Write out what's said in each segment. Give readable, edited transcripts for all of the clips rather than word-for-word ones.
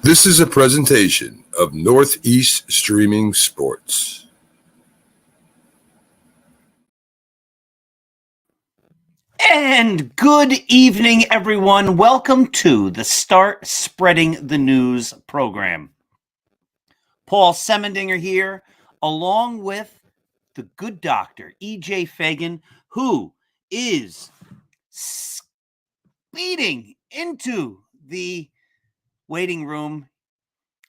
This is a presentation of Northeast Streaming Sports. And good evening, everyone. Welcome to the Start Spreading the News program. Paul Semendinger here, along with the good doctor, E.J. Fagan, who is speeding into the waiting room.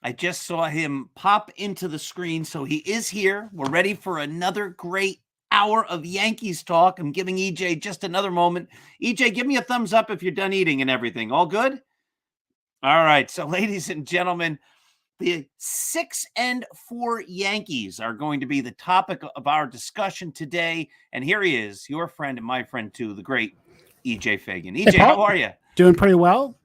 I just saw him pop into the screen, so he is here. We're ready for another great hour of Yankees talk. I'm giving EJ just another moment. EJ, give me a thumbs up if you're done eating and everything. All good? All right. So, ladies and gentlemen, the 6-4 Yankees are going to be the topic of our discussion today. And here he is, your friend and my friend too, the great EJ Fagan. EJ, hey, Paul, how are you? Doing pretty well.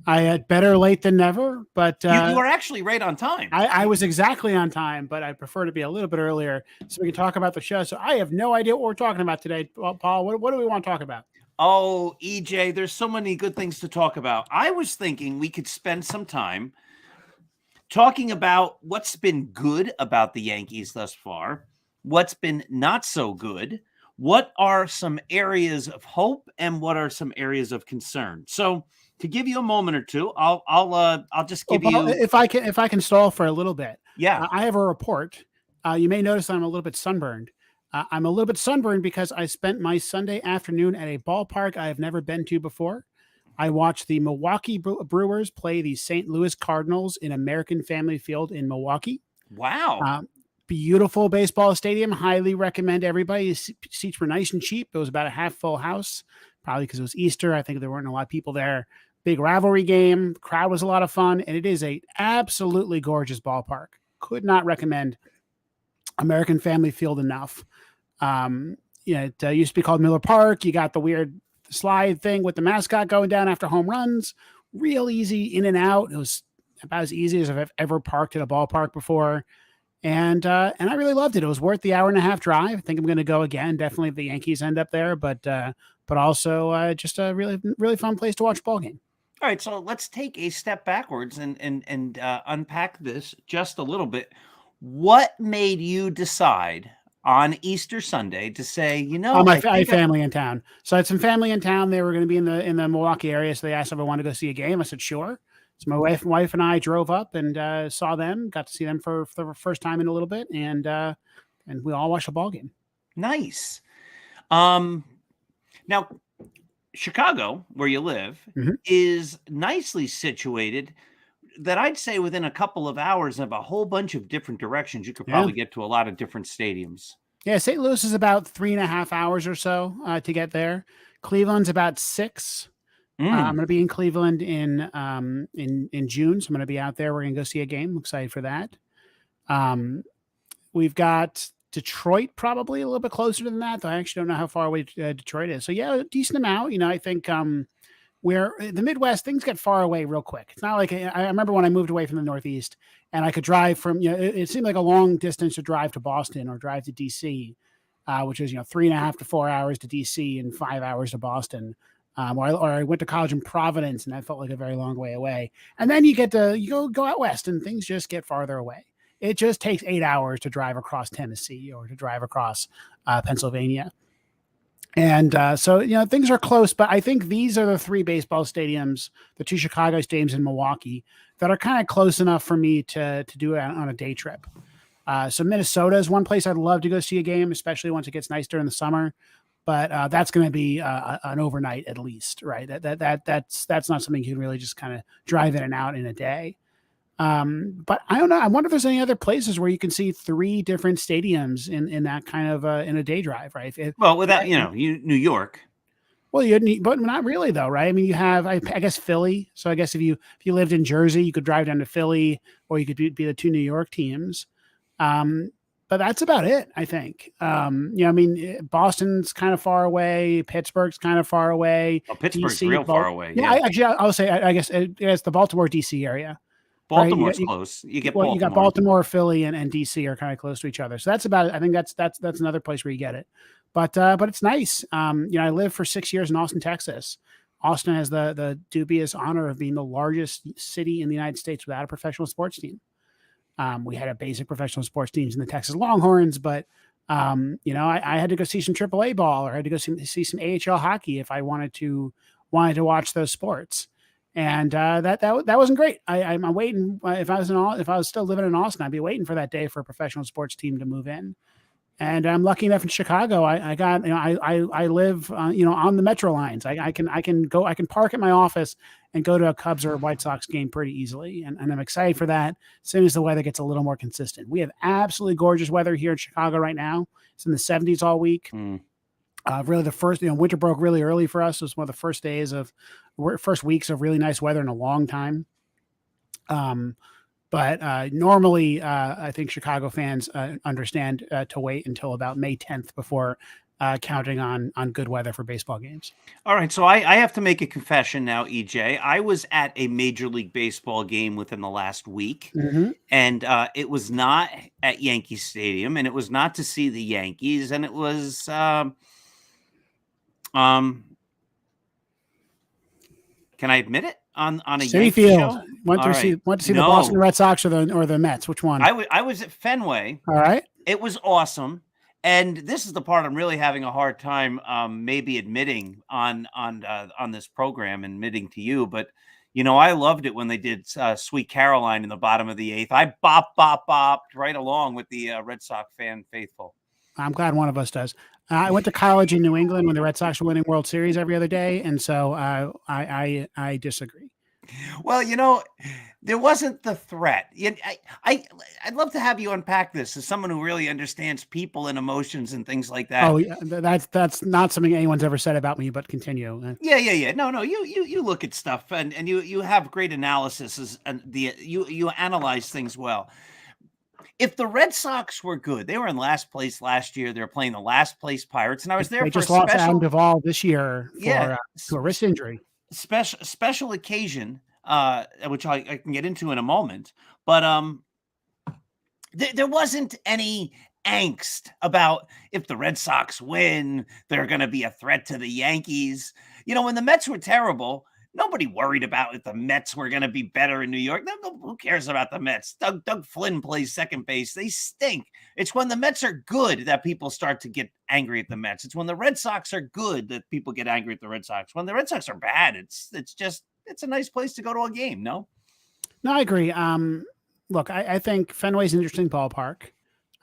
I had better late than never, but you were actually right on time. I was exactly on time, but I prefer to be a little bit earlier so we can talk about the show. So I have no idea what we're talking about today. Paul, what do we want to talk about? Oh, EJ, there's so many good things to talk about. I was thinking we could spend some time talking about what's been good about the Yankees thus far, what's been not so good, what are some areas of hope, and what are some areas of concern. So, to give you a moment or two, I'll just give you. If I can stall for a little bit. Yeah, I have a report. You may notice I'm a little bit sunburned. I'm a little bit sunburned because I spent my Sunday afternoon at a ballpark I have never been to before. I watched the Milwaukee Brewers play the St. Louis Cardinals in American Family Field in Milwaukee. Wow. Beautiful baseball stadium. Highly recommend everybody. Seats were nice and cheap. It was about a half full house, probably because it was Easter. I think there weren't a lot of people there. Big rivalry game. The crowd was a lot of fun, and it is a absolutely gorgeous ballpark. Could not recommend American Family Field enough. It used to be called Miller Park. You got the weird slide thing with the mascot going down after home runs. Real easy in and out. It was about as easy as I've ever parked at a ballpark before. And I really loved it. It was worth the hour and a half drive. I think I'm going to go again. Definitely if the Yankees end up there, but also just a really, really fun place to watch a ball game. All right, so let's take a step backwards and unpack this just a little bit. What made you decide on Easter Sunday to say, I have family in town. So I had some family in town. They were going to be in the Milwaukee area, so they asked if I wanted to go see a game. I said, sure. So my wife and I drove up and saw them, got to see them for the first time in a little bit, and we all watched a ball game. Nice. Now, Chicago, where you live, is nicely situated that I'd say within a couple of hours of a whole bunch of different directions, you could probably get to a lot of different stadiums. Yeah, St. Louis is about 3.5 hours or so to get there. Cleveland's about 6. I'm going to be in Cleveland in June, so I'm going to be out there. We're going to go see a game. I'm excited for that. We've got Detroit probably a little bit closer than that, though I actually don't know how far away Detroit is. So yeah, a decent amount. I think where the Midwest, things get far away real quick. It's not like I remember when I moved away from the Northeast and I could drive from, it seemed like a long distance to drive to Boston or drive to DC, which is, 3.5 to 4 hours to DC and 5 hours to Boston. Or I went to college in Providence and that felt like a very long way away. And then you go out west and things just get farther away. It just takes 8 hours to drive across Tennessee or to drive across Pennsylvania. And so things are close, but I think these are the 3 baseball stadiums, the 2 Chicago stadiums in Milwaukee, that are kind of close enough for me to do it on a day trip. So Minnesota is one place I'd love to go see a game, especially once it gets nice during the summer. But that's going to be an overnight at least, right? That's not something you can really just kind of drive in and out in a day. But I don't know. I wonder if there's any other places where you can see 3 different stadiums in that kind of in a day drive, right? New York. Well, but not really though, right? I mean, you have, I guess, Philly. So I guess if you lived in Jersey, you could drive down to Philly, or you could be the 2 New York teams. But that's about it, I think. Boston's kind of far away. Pittsburgh's kind of far away. Oh, Pittsburgh's DC, real far away. Yeah, I'll say, I guess it's the Baltimore, DC area. Baltimore's close. You Baltimore. You got Baltimore, Philly, and DC are kind of close to each other. So that's about it. I think that's another place where you get it. But it's nice. I lived for 6 years in Austin, Texas. Austin has the dubious honor of being the largest city in the United States without a professional sports team. We had a basic professional sports teams in the Texas Longhorns, but I had to go see some AAA ball, or I had to go see some AHL hockey if I wanted to watch those sports. And that wasn't great. I'm waiting. If I was still living in Austin, I'd be waiting for that day for a professional sports team to move in. And I'm lucky enough in Chicago. I live on the Metro lines. I can park at my office and go to a Cubs or a White Sox game pretty easily. And I'm excited for that as soon as the weather gets a little more consistent. We have absolutely gorgeous weather here in Chicago right now. It's in the 70s all week. Really the first, winter broke really early for us. It was one of the first weeks of really nice weather in a long time. But normally, I think Chicago fans understand to wait until about May 10th before counting on good weather for baseball games. All right, so I have to make a confession now, EJ. I was at a Major League Baseball game within the last week, and it was not at Yankee Stadium, and it was not to see the Yankees, and it was can I admit it? On a Citi Yankee Field. show? Went to see the Boston Red Sox or the Mets. Which one? I was at Fenway. All right. It was awesome. And this is the part I'm really having a hard time maybe admitting on this program, admitting to you. But, I loved it when they did Sweet Caroline in the bottom of the eighth. I bopped right along with the Red Sox fan faithful. I'm glad one of us does. I went to college in New England when the Red Sox were winning World Series every other day, and so I disagree. Well, there wasn't the threat. I'd love to have you unpack this as someone who really understands people and emotions and things like that. Oh, yeah, that's not something anyone's ever said about me. But continue. Yeah. No. You look at stuff and you have great analysis and you analyze things well. If the Red Sox were good, they were in last place last year. They were playing the last place Pirates, and I was there. They just lost Adam Duvall this year to a wrist injury. Special occasion, which I can get into in a moment. But there wasn't any angst about if the Red Sox win, they're going to be a threat to the Yankees. When the Mets were terrible, nobody worried about if the Mets were going to be better in New York. Who cares about the Mets? Doug Flynn plays second base. They stink. It's when the Mets are good that people start to get angry at the Mets. It's when the Red Sox are good that people get angry at the Red Sox. When the Red Sox are bad, it's a nice place to go to a game, no? No, I agree. Look, I think Fenway's an interesting ballpark.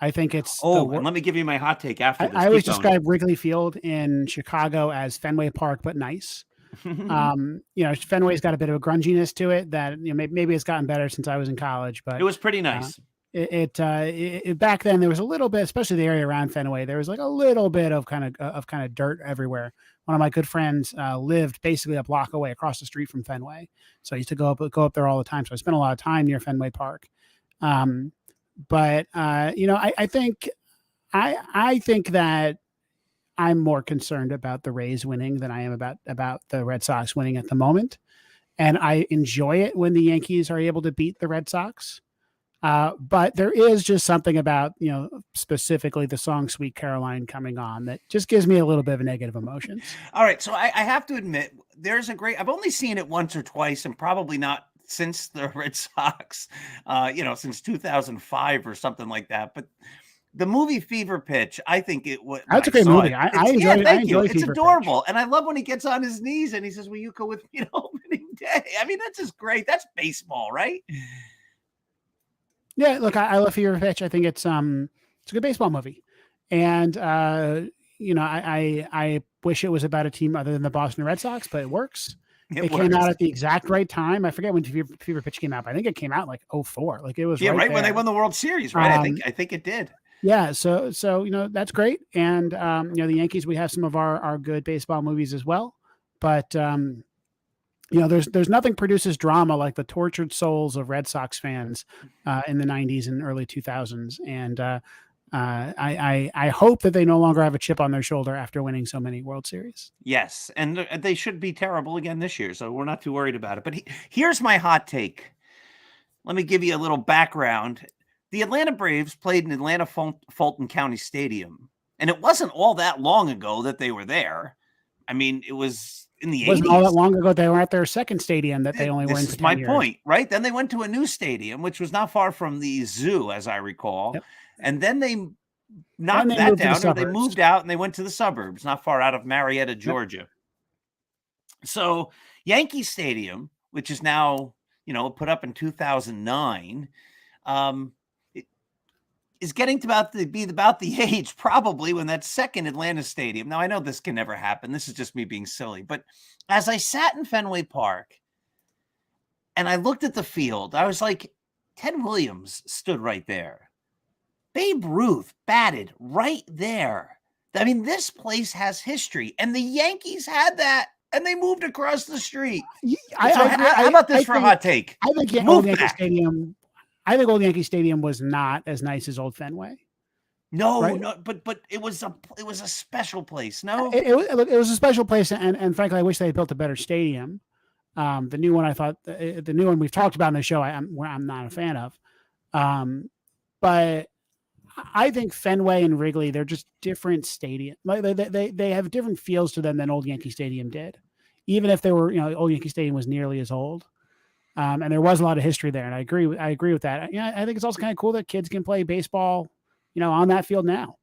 I think it's. And let me give you my hot take after this. I always describe Wrigley Field in Chicago as Fenway Park, but nice. Fenway's got a bit of a grunginess to it that maybe it's gotten better since I was in college, but it was pretty nice. It back then there was a little bit, especially the area around Fenway, there was like a little bit of kind of dirt everywhere. One of my good friends lived basically a block away across the street from Fenway, so I used to go up there all the time. So I spent a lot of time near Fenway Park. I think that I'm more concerned about the Rays winning than I am about the Red Sox winning at the moment. And I enjoy it when the Yankees are able to beat the Red Sox. But there is just something about, specifically the song Sweet Caroline coming on that just gives me a little bit of negative emotions. All right. So I have to admit, I've only seen it once or twice and probably not since the Red Sox, since 2005 or something like that. But the movie Fever Pitch, I think it was. That's a great movie. I enjoy it. Thank you. It's Fever adorable. Pitch. And I love when he gets on his knees and he says, will you go with me to opening day? I mean, that's just great. That's baseball, right? Yeah, look, I love Fever Pitch. I think it's a good baseball movie. And, I wish it was about a team other than the Boston Red Sox, but it works. It came out at the exact right time. I forget when Fever Pitch came out, but I think it came out like 2004. Like it was right when they won the World Series, right? I think it did. Yeah, so that's great. And the Yankees, we have some of our good baseball movies as well. But there's nothing produces drama like the tortured souls of Red Sox fans in the 90s and early 2000s. And I hope that they no longer have a chip on their shoulder after winning so many World Series. Yes, and they should be terrible again this year, so we're not too worried about it. But here's my hot take. Let me give you a little background. The Atlanta Braves played in Atlanta Fulton County Stadium, and it wasn't all that long ago that they were there. I mean, it was in the It wasn't 80s. all that long ago they were at their second stadium that they only were in This for is 10 my years. point, right? Then they went to a new stadium, which was not far from the zoo, as I recall. Yep. And then they knocked they that moved to the down, or they suburbs. moved out and they went to the suburbs, not far out of Marietta, Georgia. So Yankee Stadium, which is now, put up in 2009, it is getting to be about the age probably when that second Atlanta stadium. Now I know this can never happen. This is just me being silly, but as I sat in Fenway Park and I looked at the field, I was like, Ted Williams stood right there. Babe Ruth batted right there. I mean, this place has history, and the Yankees had that, and they moved across the street. How about this for a hot take? I think Old Yankee Stadium. I think Old Yankee Stadium was not as nice as Old Fenway. No, right? no, but it was a special place. No, it was a special place, and frankly, I wish they had built a better stadium. The new one, I thought, the new one we've talked about in the show, I'm not a fan of. But I think Fenway and Wrigley, they're just different stadiums. Like they have different feels to them than Old Yankee Stadium did, even if they were, Old Yankee Stadium was nearly as old. And there was a lot of history there, and I agree with that. I think it's also kind of cool that kids can play baseball, on that field now.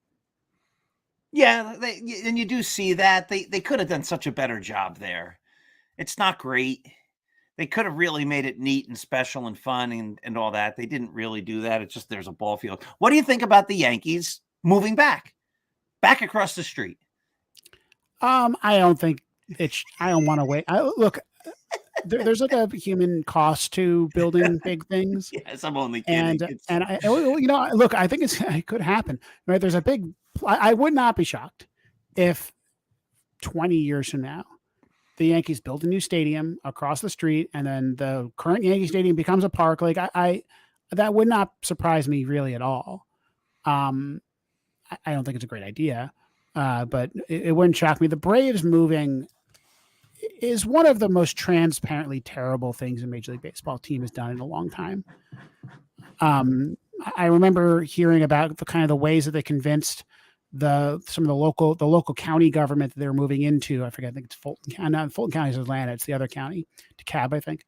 Yeah, and you do see that they could have done such a better job there. It's not great. They could have really made it neat and special and fun and all that. They didn't really do that. It's just there's a ball field. What do you think about the Yankees moving back across the street? I don't think I don't want to wait. Look, there's like a human cost to building big things. Yes, I'm only kidding. Look, I think it could happen. Right? There's a big. I would not be shocked if 20 years from now, the Yankees build a new stadium across the street, and then the current Yankee Stadium becomes a park. Like that would not surprise me really at all. I don't think it's a great idea, but it wouldn't shock me. The Braves moving is one of the most transparently terrible things a Major League Baseball team has done in a long time. I remember hearing about the ways that they convinced some of the local county government that they were moving into. I forget. I think it's Fulton County. Not Fulton County is Atlanta. It's the other county, DeKalb, I think.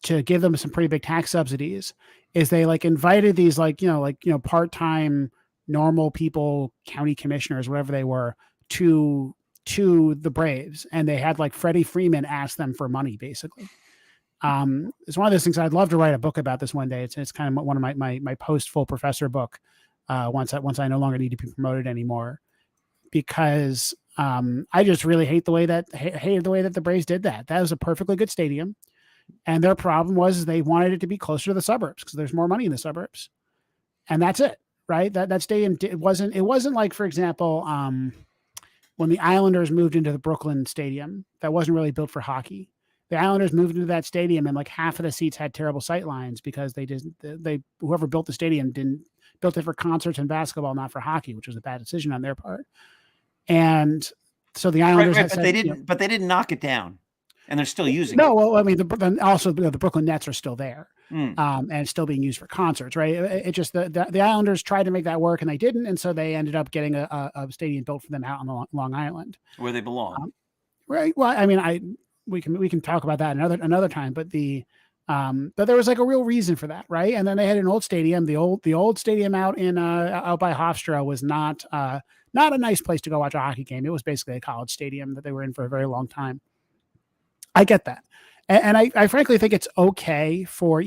To give them some pretty big tax subsidies, is they invited these part-time normal people, county commissioners, whatever they were, to the Braves, and they had Freddie Freeman ask them for money, basically. It's one of those things I'd love to write a book about this one day. It's kind of one of my post full professor book. Once I no longer need to be promoted anymore, because I just really hated the way that the Braves did that. That was a perfectly good stadium, and their problem was they wanted it to be closer to the suburbs because there's more money in the suburbs, and that's it, right? That stadium it wasn't like, for example, when the Islanders moved into the Brooklyn Stadium, that wasn't really built for hockey. The Islanders moved into that stadium, and half of the seats had terrible sight lines because whoever built the stadium built it for concerts and basketball, not for hockey, which was a bad decision on their part. And so the Islanders, but they didn't knock it down, and they're still using it. No, well, I mean, the Brooklyn Nets are still there, and it's still being used for concerts, right? It just the Islanders tried to make that work, and they didn't, and so they ended up getting a stadium built for them out on Long Island, where they belong. Right. Well, I mean, we can talk about that another time, but but there was a real reason for that, right? And then they had an old stadium. The old stadium out by Hofstra was not a nice place to go watch a hockey game. It was basically a college stadium that they were in for a very long time. I get that, and I frankly think it's okay for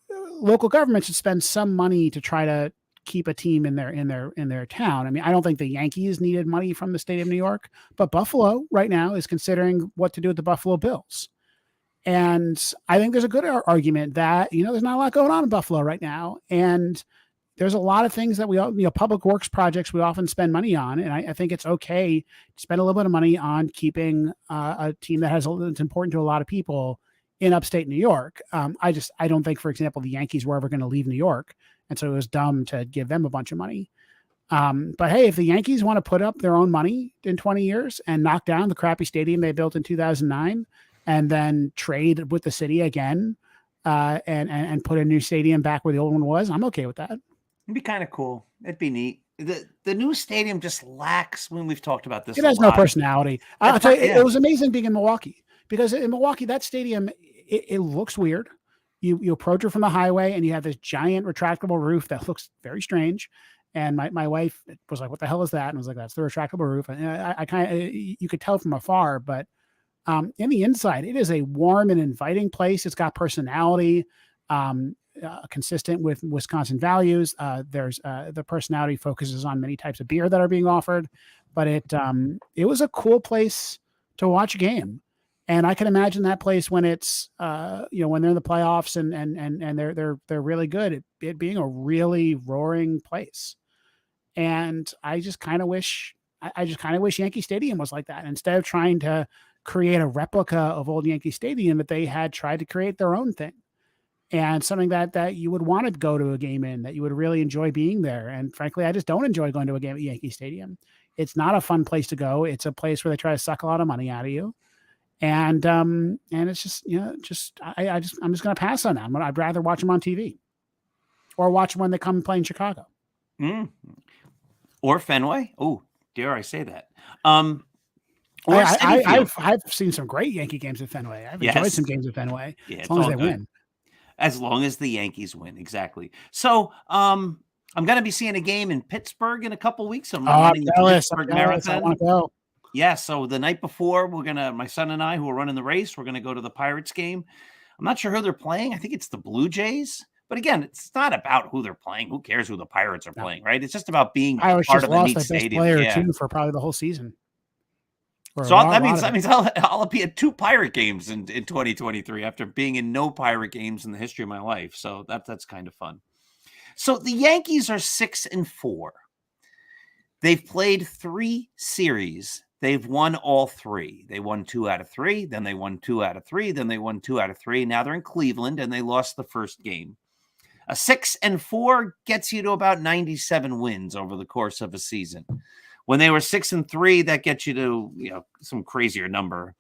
local governments to spend some money to try to keep a team in their town. I mean, I don't think the Yankees needed money from the state of New York, but Buffalo right now is considering what to do with the Buffalo Bills. And I think there's a good argument that, there's not a lot going on in Buffalo right now. And there's a lot of things that we all, public works projects we often spend money on. And I think it's okay to spend a little bit of money on keeping a team that's important to a lot of people in upstate New York. I don't think, for example, the Yankees were ever going to leave New York. And so it was dumb to give them a bunch of money. But hey, if the Yankees want to put up their own money in 20 years and knock down the crappy stadium they built in 2009, and then trade with the city again, and put a new stadium back where the old one was, I'm okay with that. It'd be kind of cool. It'd be neat. the new stadium just lacks. When we've talked about this, It has no personality. I'll tell you, yeah. it was amazing being in Milwaukee, because in Milwaukee, that stadium, it looks weird. You approach it from the highway, and you have this giant retractable roof that looks very strange. And my wife was like, "What the hell is that?" And I was like, "That's the retractable roof." And I kind of, you could tell from afar, but in the inside, it is a warm and inviting place. It's got personality, consistent with Wisconsin values. There's the personality focuses on many types of beer that are being offered, but it was a cool place to watch a game. And I can imagine that place when it's when they're in the playoffs and they're really good, it being a really roaring place. And I just kind of wish Yankee Stadium was like that. Instead of trying to create a replica of old Yankee Stadium, that they had tried to create their own thing, and something that you would want to go to a game in, that you would really enjoy being there. And frankly, I just don't enjoy going to a game at Yankee Stadium. It's not a fun place to go. It's a place where they try to suck a lot of money out of you. And it's just, I'm just going to pass on that. I'd rather watch them on TV, or watch them when they come and play in Chicago. Or Fenway. Oh, dare I say that? I've seen some great Yankee games at Fenway. I've enjoyed some games at Fenway, as long as they win. As long as the Yankees win, exactly. So I'm going to be seeing a game in Pittsburgh in a couple of weeks. I'm running the Pittsburgh Marathon. I want to go. Yeah, so the night before, my son and I, who are running the race, we're going to go to the Pirates game. I'm not sure who they're playing. I think it's the Blue Jays. But again, it's not about who they're playing. Who cares who the Pirates are playing, right? It's just about being part of a neat stadium. Player too for probably the whole season. So that means I'll be at 2 Pirate games in 2023 after being in no Pirate games in the history of my life. So that's kind of fun. So the Yankees are 6-4. They've played 3 series. They've won all 3. They won 2 out of 3. Then they won 2 out of 3. Then they won 2 out of 3. Now they're in Cleveland, and they lost the first game. A 6-4 gets you to about 97 wins over the course of a season. When they were 6-3, that gets you to some crazier number.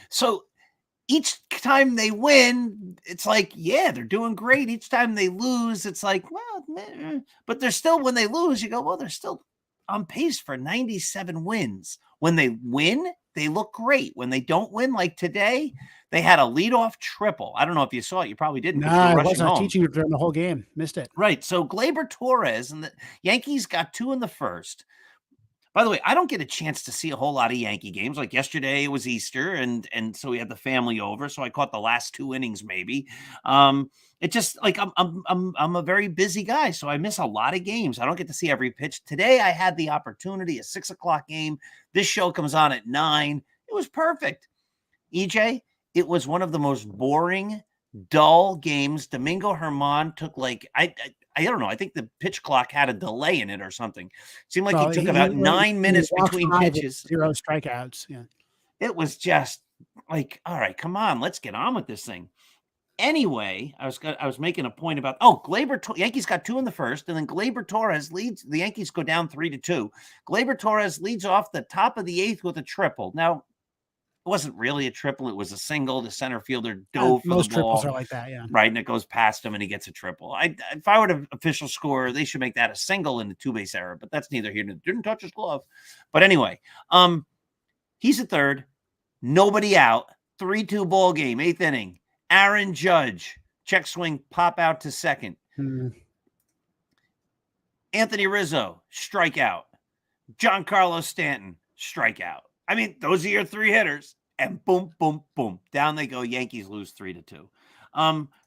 So each time they win, it's like, yeah, they're doing great. Each time they lose, it's like, well, but they're still, when they lose, you go, well, they're still on pace for 97 wins. When they win, they look great. When they don't win, like today, they had a leadoff triple. I don't know if you saw it. You probably didn't. No, I wasn't teaching you during the whole game. Missed it. Right. So Gleyber Torres and the Yankees got 2 in the first. By the way, I don't get a chance to see a whole lot of Yankee games. Like yesterday, it was Easter, and so we had the family over, so I caught the last 2 innings maybe. It just like I'm a very busy guy, so I miss a lot of games. I don't get to see every pitch. Today, I had the opportunity, a 6:00 game. This show comes on at 9. It was perfect. EJ, it was one of the most boring, dull games. Domingo Germán took I don't know. I think the pitch clock had a delay in it or something. It seemed like he took about 9 minutes between pitches. 0 strikeouts. Yeah. It was just like, all right, come on, let's get on with this thing. Anyway, I was making a point about, Yankees got 2 in the first, and then Gleyber Torres leads. The Yankees go down 3-2. Gleyber Torres leads off the top of the 8th with a triple. Now, it wasn't really a triple. It was a single. The center fielder dove for the ball. Most triples are like that, yeah. Right, and it goes past him, and he gets a triple. If I were to official score, they should make that a single in the 2-base error, but that's neither here nor there. Didn't touch his glove. But anyway, he's at third. Nobody out. 3-2 ball game, 8th inning. Aaron Judge, check swing, pop out to second. Anthony Rizzo, strikeout. Giancarlo Stanton, strikeout. I mean, those are your 3 hitters, and boom, boom, boom. Down they go. Yankees lose 3-2.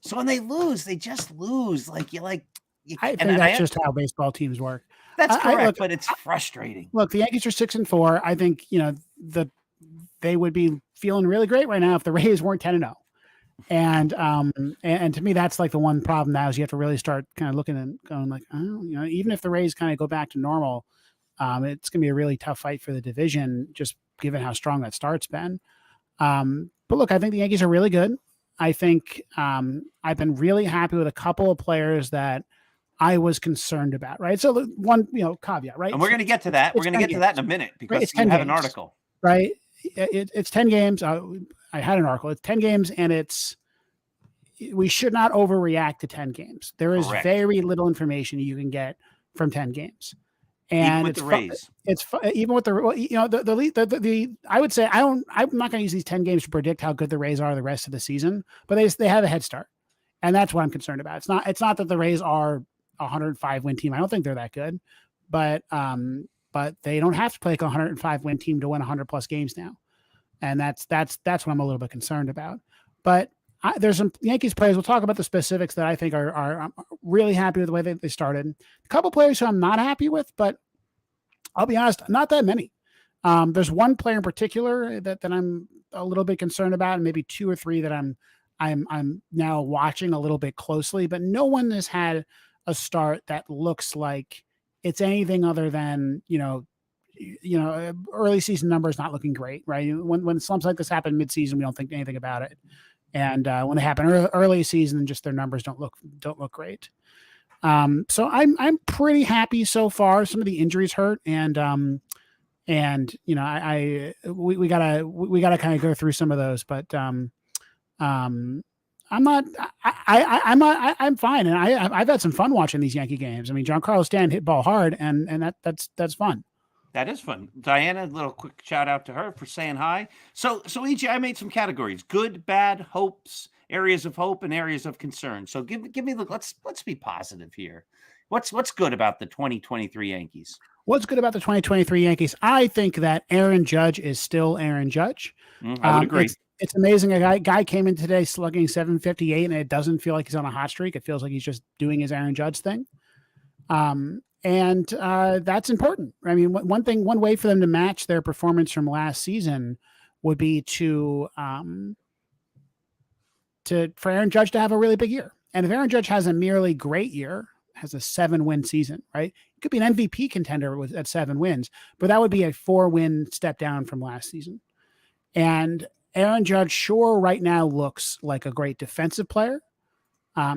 So when they lose, they just lose. I think that's just how baseball teams work. That's correct, but it's frustrating. Look, the Yankees are 6-4. I think, they would be feeling really great right now if the Rays weren't 10-0. And to me, that's like the one problem now is you have to really start kind of looking and going like, even if the Rays kind of go back to normal, it's going to be a really tough fight for the division, just given how strong that start's been. But look, I think the Yankees are really good. I think I've been really happy with a couple of players that I was concerned about, right? So one, caveat, right? And we're going to get to that. We're going to get to that in a minute because you have an article. Right? It's 10 games. I had an article. It's 10 games, and we should not overreact to 10 games. There is very little information you can get from 10 games. Even And with the Rays. Even with the I would say I'm not going to use these 10 games to predict how good the Rays are the rest of the season, but they have a head start. And that's what I'm concerned about. It's not that the Rays are a 105 win team. I don't think they're that good, but they don't have to play like a 105 win team to win 100 plus games now. And that's what I'm a little bit concerned about. But there's some Yankees players. We'll talk about the specifics that I think are really happy with the way that they started. A couple players who I'm not happy with, but I'll be honest, not that many. There's one player in particular that I'm a little bit concerned about, and maybe two or three that I'm now watching a little bit closely. But no one has had a start that looks like it's anything other than early season numbers not looking great, right? When slumps like this happen midseason, we don't think anything about it. And when they happen early season, just their numbers don't look great. So I'm pretty happy so far. Some of the injuries hurt, and we gotta kind of go through some of those. But I'm fine, and I've had some fun watching these Yankee games. I mean, Giancarlo Stanton hit ball hard, and that's fun. That is fun. Diana, a little quick shout out to her for saying hi. So EJ, I made some categories: good, bad, hopes, areas of hope, and areas of concern. So give me let's be positive here. What's good about the 2023 Yankees? What's good about the 2023 Yankees? I think that Aaron Judge is still Aaron Judge. I would agree. It's amazing. A guy came in today slugging 758, and it doesn't feel like he's on a hot streak. It feels like he's just doing his Aaron Judge thing. And that's important. I mean, one way for them to match their performance from last season would be for Aaron Judge to have a really big year. And if Aaron Judge has a merely great year, has a 7-win season, right? It could be an MVP contender at 7 wins, but that would be a 4-win step down from last season. And Aaron Judge sure right now looks like a great defensive player.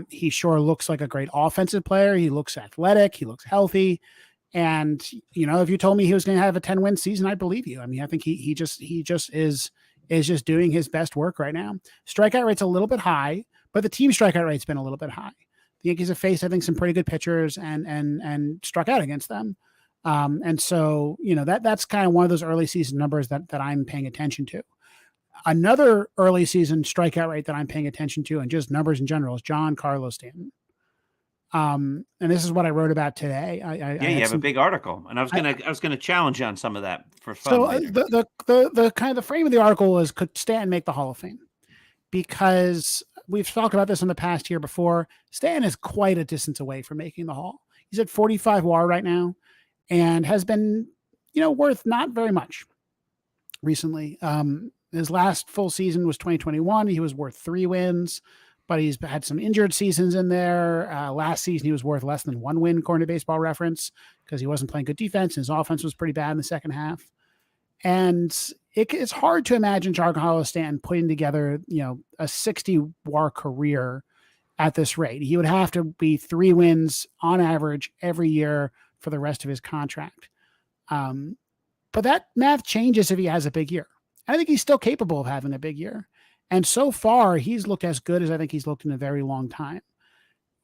He sure looks like a great offensive player. He looks athletic. He looks healthy. And, if you told me he was going to have a 10-win season, I'd believe you. I mean, I think he just is just doing his best work right now. Strikeout rate's a little bit high, but the team strikeout rate's been a little bit high. The Yankees have faced, I think, some pretty good pitchers and struck out against them. And so, that's kind of one of those early season numbers that I'm paying attention to. Another early season strikeout rate that I'm paying attention to, and just numbers in general, is Giancarlo Stanton. And this is what I wrote about today. You have a big article, and I was gonna challenge you on some of that for fun. So the kind of the frame of the article is, could Stanton make the Hall of Fame? Because we've talked about this in the past year before. Stanton is quite a distance away from making the Hall. He's at 45 WAR right now, and has been, worth not very much recently. His last full season was 2021. He was worth 3 wins, but he's had some injured seasons in there. Last season, he was worth less than 1 win, according to Baseball Reference, because he wasn't playing good defense. And his offense was pretty bad in the second half. And it's hard to imagine Giancarlo Stanton putting together, a 60 WAR career at this rate. He would have to be 3 wins on average every year for the rest of his contract. But that math changes if he has a big year. I think he's still capable of having a big year. And so far, he's looked as good as I think he's looked in a very long time.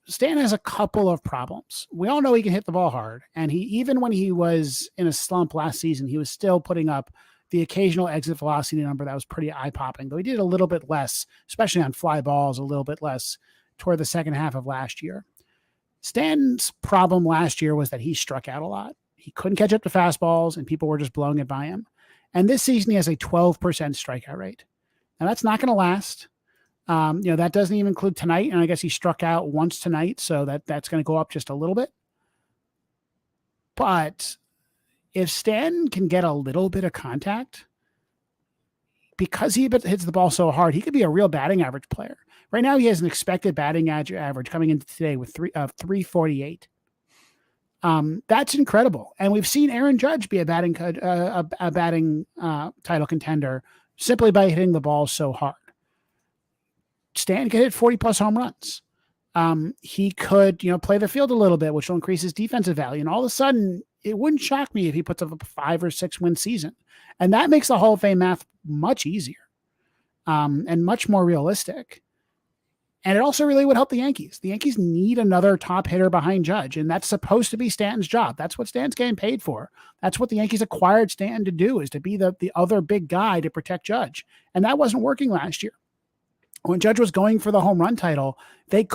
Stanton has a couple of problems. We all know he can hit the ball hard. And even when he was in a slump last season, he was still putting up the occasional exit velocity number that was pretty eye-popping, though he did a little bit less, especially on fly balls, a little bit less toward the second half of last year. Stanton's problem last year was that he struck out a lot. He couldn't catch up to fastballs, and people were just blowing it by him. And this season, he has a 12% strikeout rate. Now, that's not going to last. That doesn't even include tonight. And I guess he struck out once tonight, so that's going to go up just a little bit. But if Stanton can get a little bit of contact, because he hits the ball so hard, he could be a real batting average player. Right now, he has an expected batting average coming into today with 348. That's incredible. And we've seen Aaron Judge be a batting title contender simply by hitting the ball so hard. Stanton could hit 40 plus home runs. He could, play the field a little bit, which will increase his defensive value. And all of a sudden, it wouldn't shock me if he puts up a 5 or 6 win season. And that makes the Hall of Fame math much easier, and much more realistic. And it also really would help the Yankees. The Yankees need another top hitter behind Judge, and that's supposed to be Stanton's job. That's what Stanton's getting paid for. That's what the Yankees acquired Stanton to do, is to be the other big guy to protect Judge. And that wasn't working last year. When Judge was going for the home run title, they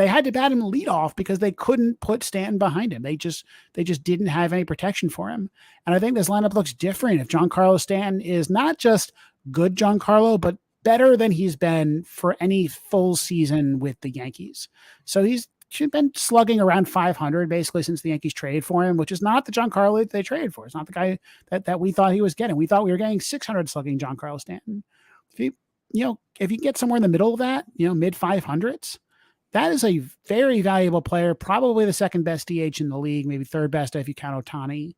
had to bat him leadoff because they couldn't put Stanton behind him. They just didn't have any protection for him. And I think this lineup looks different if Giancarlo Stanton is not just good Giancarlo, but better than he's been for any full season with the Yankees. So he's been slugging around 500 basically since the Yankees traded for him, which is not the Giancarlo they traded for. It's not the guy that we thought he was getting. We thought we were getting 600 slugging Giancarlo Stanton. If you get somewhere in the middle of that, mid 500s, that is a very valuable player, probably the second best DH in the league, maybe third best if you count Ohtani.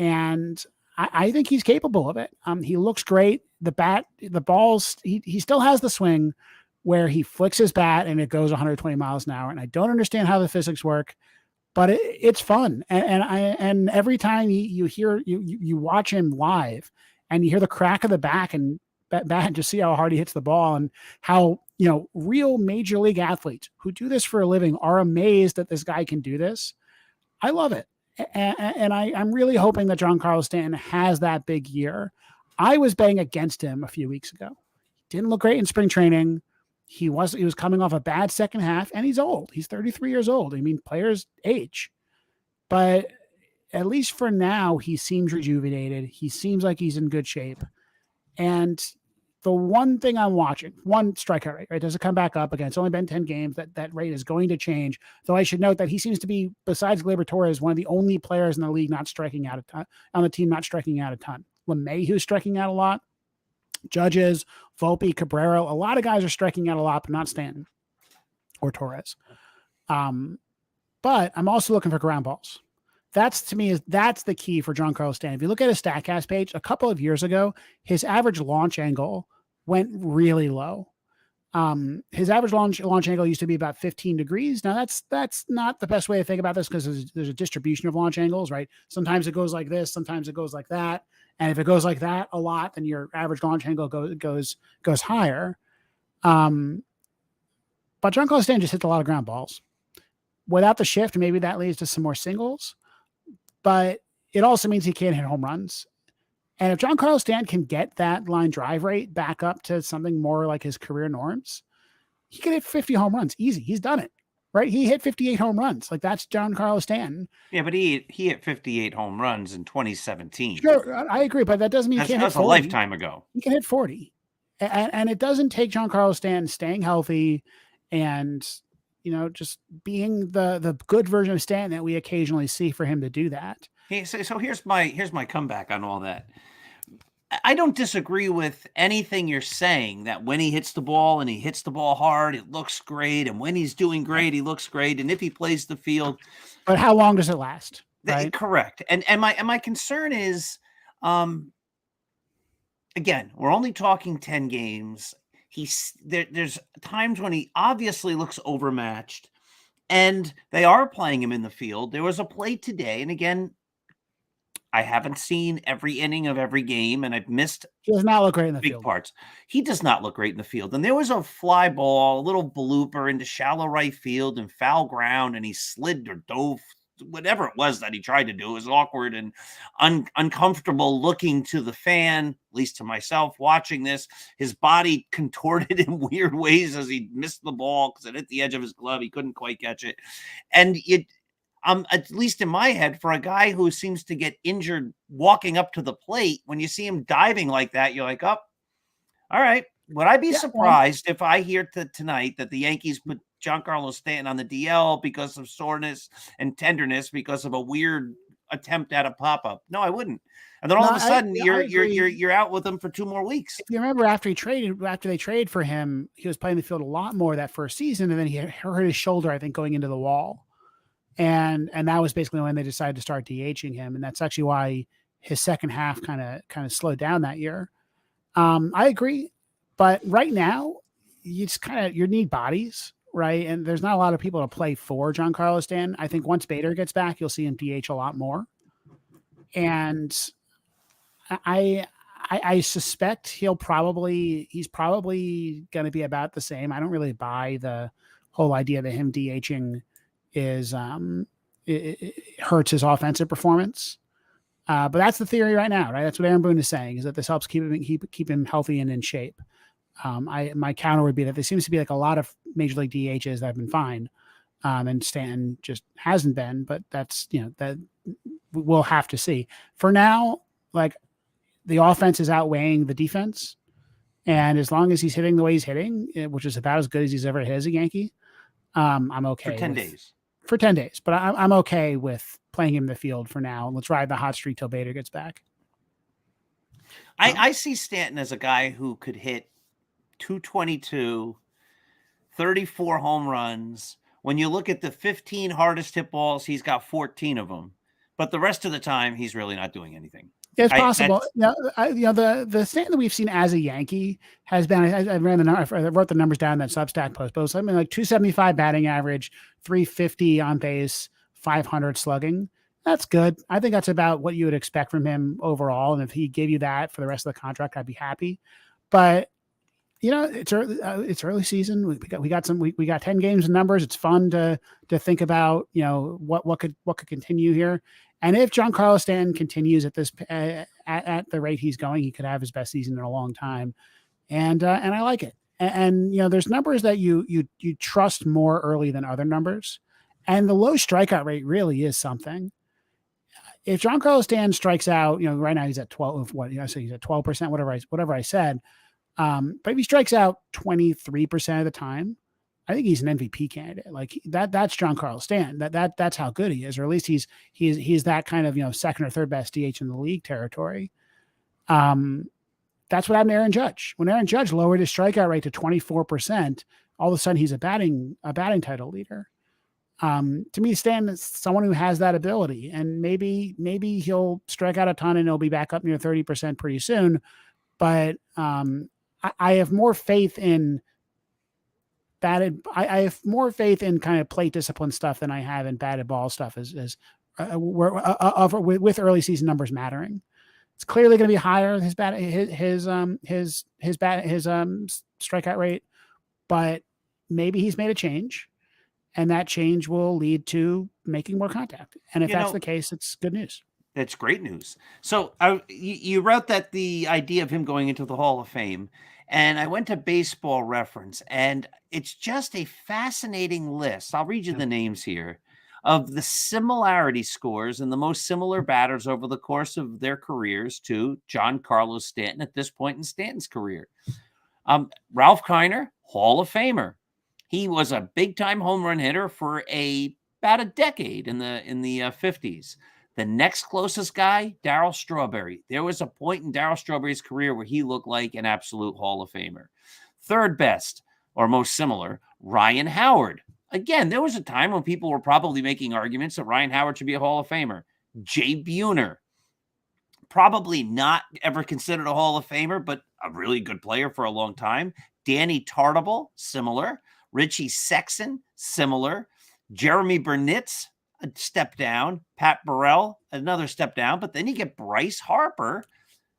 And I think he's capable of it. He looks great. The bat, the balls, he still has the swing where he flicks his bat and it goes 120 miles an hour. And I don't understand how the physics work, but it's fun. And every time you watch him live and you hear the crack of the back and just see how hard he hits the ball, and how, real major league athletes who do this for a living are amazed that this guy can do this. I love it. And I'm really hoping that Giancarlo Stanton has that big year. I was betting against him a few weeks ago. Didn't look great in spring training. He was coming off a bad second half, and he's old. He's 33 years old. I mean, players age. But at least for now, he seems rejuvenated. He seems like he's in good shape. And the one thing I'm watching, one strikeout rate, right? Does it come back up again? It's only been 10 games. That rate is going to change. Though I should note that he seems to be, besides Gleyber Torres, one of the only players in the league not striking out a ton, on the team not striking out a ton. LeMahieu's striking out a lot. Judges, Volpe, Cabrera, a lot of guys are striking out a lot, but not Stanton or Torres. But I'm also looking for ground balls. That's the key for Giancarlo Stanton. If you look at his StatCast page, a couple of years ago, his average launch angle went really low. His average launch angle used to be about 15 degrees. Now that's not the best way to think about this, because there's a distribution of launch angles, right? Sometimes it goes like this, sometimes it goes like that. And if it goes like that a lot, then your average launch angle goes higher. But Giancarlo Stanton just hits a lot of ground balls. Without the shift, maybe that leads to some more singles, but it also means he can't hit home runs. And if Giancarlo Stanton can get that line drive rate back up to something more like his career norms, he can hit 50 home runs easy. He's done it, right? He hit 58 home runs. Like, that's Giancarlo Stanton. Yeah, but he hit 58 home runs in 2017. Sure, I agree, but that doesn't mean he can't hit 40. That's a lifetime ago. He can hit 40. And it doesn't take Giancarlo Stanton staying healthy and, just being the good version of Stanton that we occasionally see for him to do that. Hey, so here's my comeback on all that. I don't disagree with anything you're saying, that when he hits the ball and he hits the ball hard, it looks great. And when he's doing great, he looks great. And if he plays the field. But how long does it last? Right? Correct. And my concern is, again, we're only talking 10 games. There's times when he obviously looks overmatched, and they are playing him in the field. There was a play today, and again, I haven't seen every inning of every game, and I've missed. He does not look great in the big field. Parts. He does not look great in the field. And there was a fly ball, a little blooper into shallow right field and foul ground, and he slid or dove, whatever it was that he tried to do. It was awkward and uncomfortable looking to the fan, at least to myself watching this. His body contorted in weird ways as he missed the ball because it hit the edge of his glove. He couldn't quite catch it. And at least in my head, for a guy who seems to get injured walking up to the plate, when you see him diving like that, you're like, oh, all right. Would I be surprised if I hear tonight that the Yankees put Giancarlo Stanton on the DL because of soreness and tenderness because of a weird attempt at a pop-up? No, I wouldn't. And then all of a sudden, you're out with him for 2 more weeks. If you remember, after they traded for him, he was playing the field a lot more that first season, and then he hurt his shoulder, I think, going into the wall. And that was basically when they decided to start DHing him, and that's actually why his second half kind of slowed down that year. I agree, but right now you need bodies, right? And there's not a lot of people to play for Giancarlo Stanton. I think once Bader gets back, you'll see him DH a lot more. And I I suspect he's probably going to be about the same. I don't really buy the whole idea that him DHing is it hurts his offensive performance. But that's the theory right now, right? That's what Aaron Boone is saying, is that this helps keep him healthy and in shape. My counter would be that there seems to be like a lot of major league DHs that have been fine, and Stanton just hasn't been. But that's that we'll have to see. For now, like the offense is outweighing the defense, and as long as he's hitting the way he's hitting, which is about as good as he's ever hit as a Yankee, I'm okay for 10 days. For 10 days, but I'm okay with playing him in the field for now. Let's ride the hot streak till Bader gets back. I see Stanton as a guy who could hit 222, 34 home runs. When you look at the 15 hardest hit balls, he's got 14 of them. But the rest of the time, he's really not doing anything. Yeah, it's possible. The Stanton that we've seen as a Yankee has been. I wrote the numbers down in that Substack post, but it was something like 275 batting average, 350 on base, 500 slugging. That's good. I think that's about what you would expect from him overall. And if he gave you that for the rest of the contract, I'd be happy. But it's early season. We got 10 games in numbers. It's fun to think about, what could continue here. And if Giancarlo Stanton continues at this at the rate he's going, he could have his best season in a long time. And I like it. And there's numbers that you trust more early than other numbers. And the low strikeout rate really is something. If Giancarlo Stanton strikes out, right now he's at 12. So he's at 12%, whatever I said. But if he strikes out 23% of the time, I think he's an MVP candidate. Like that's Giancarlo Stanton. That's how good he is, or at least he's that kind of second or third best DH in the league territory. That's what happened to Aaron Judge. When Aaron Judge lowered his strikeout rate to 24%, all of a sudden he's a batting title leader. To me, Stanton is someone who has that ability, and maybe he'll strike out a ton and he'll be back up near 30% pretty soon. But I have more faith in I have more faith in kind of plate discipline stuff than I have in batted ball stuff with early season numbers mattering. It's clearly going to be higher his strikeout rate, but maybe he's made a change, and that change will lead to making more contact. And if that's the case, it's good news. That's great news. So you wrote that the idea of him going into the Hall of Fame, and I went to Baseball Reference, and it's just a fascinating list. I'll read you the names here of the similarity scores and the most similar batters over the course of their careers to Giancarlo Stanton at this point in Stanton's career. Ralph Kiner, Hall of Famer. He was a big-time home run hitter for about a decade in the 50s. The next closest guy, Darryl Strawberry. There was a point in Darryl Strawberry's career where he looked like an absolute Hall of Famer. Third best, or most similar, Ryan Howard. Again, there was a time when people were probably making arguments that Ryan Howard should be a Hall of Famer. Jay Buhner, probably not ever considered a Hall of Famer, but a really good player for a long time. Danny Tartabull, similar. Richie Sexson, similar. Jeremy Burnitz, a step down. Pat Burrell, another step down. But then you get Bryce Harper.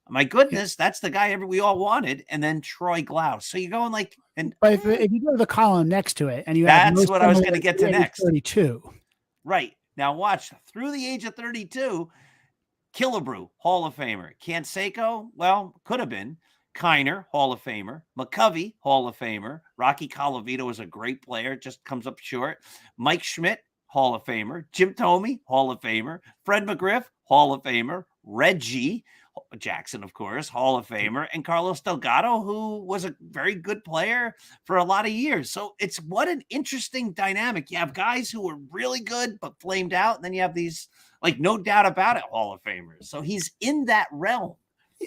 My goodness, that's the guy we all wanted. And then Troy Glaus. So you're going like, but if you go to the column next to it, and you that's what I was going to get to next. 32. Right. Now watch, through the age of 32, Killebrew, Hall of Famer. Canseco, well, could have been. Kiner, Hall of Famer. McCovey, Hall of Famer. Rocky Colavito was a great player, just comes up short. Mike Schmidt, Hall of Famer. Jim Thome, Hall of Famer. Fred McGriff, Hall of Famer. Reggie Jackson, of course, Hall of Famer. And Carlos Delgado, who was a very good player for a lot of years. So it's what an interesting dynamic. You have guys who were really good but flamed out, and then you have these, like, no doubt about it, Hall of Famers. So he's in that realm.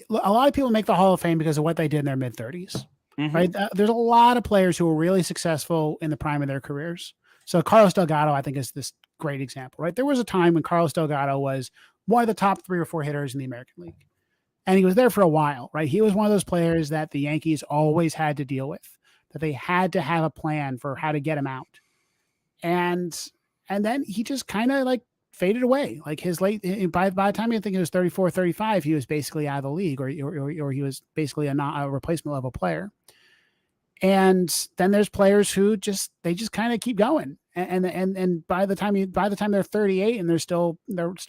A lot of people make the Hall of Fame because of what they did in their mid-30s, right? There's a lot of players who were really successful in the prime of their careers. So Carlos Delgado, I think, is this great example, right? There was a time when Carlos Delgado was one of the top 3 or 4 hitters in the American League. And he was there for a while, right? He was one of those players that the Yankees always had to deal with, that they had to have a plan for how to get him out. And then he just kind of like faded away. Like his late by the time I think it was 34, 35, he was basically out of the league, or he was basically a replacement level player. And then there's players who just kind of keep going, and by the time they're 38 and they're still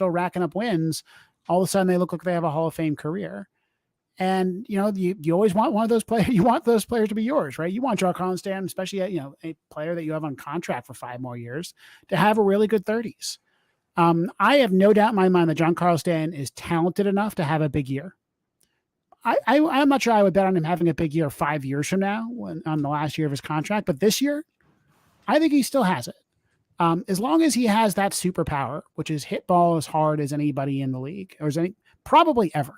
racking up wins, all of a sudden they look like they have a Hall of Fame career. And you always want one of those players. You want those players to be yours, right? You want Giancarlo Stanton, especially a player that you have on contract for 5 more years, to have a really good 30s. I have no doubt in my mind that Giancarlo Stanton is talented enough to have a big year. I'm not sure I would bet on him having a big year 5 years from now, on the last year of his contract. But this year, I think he still has it. As long as he has that superpower, which is hit ball as hard as anybody in the league, or probably ever.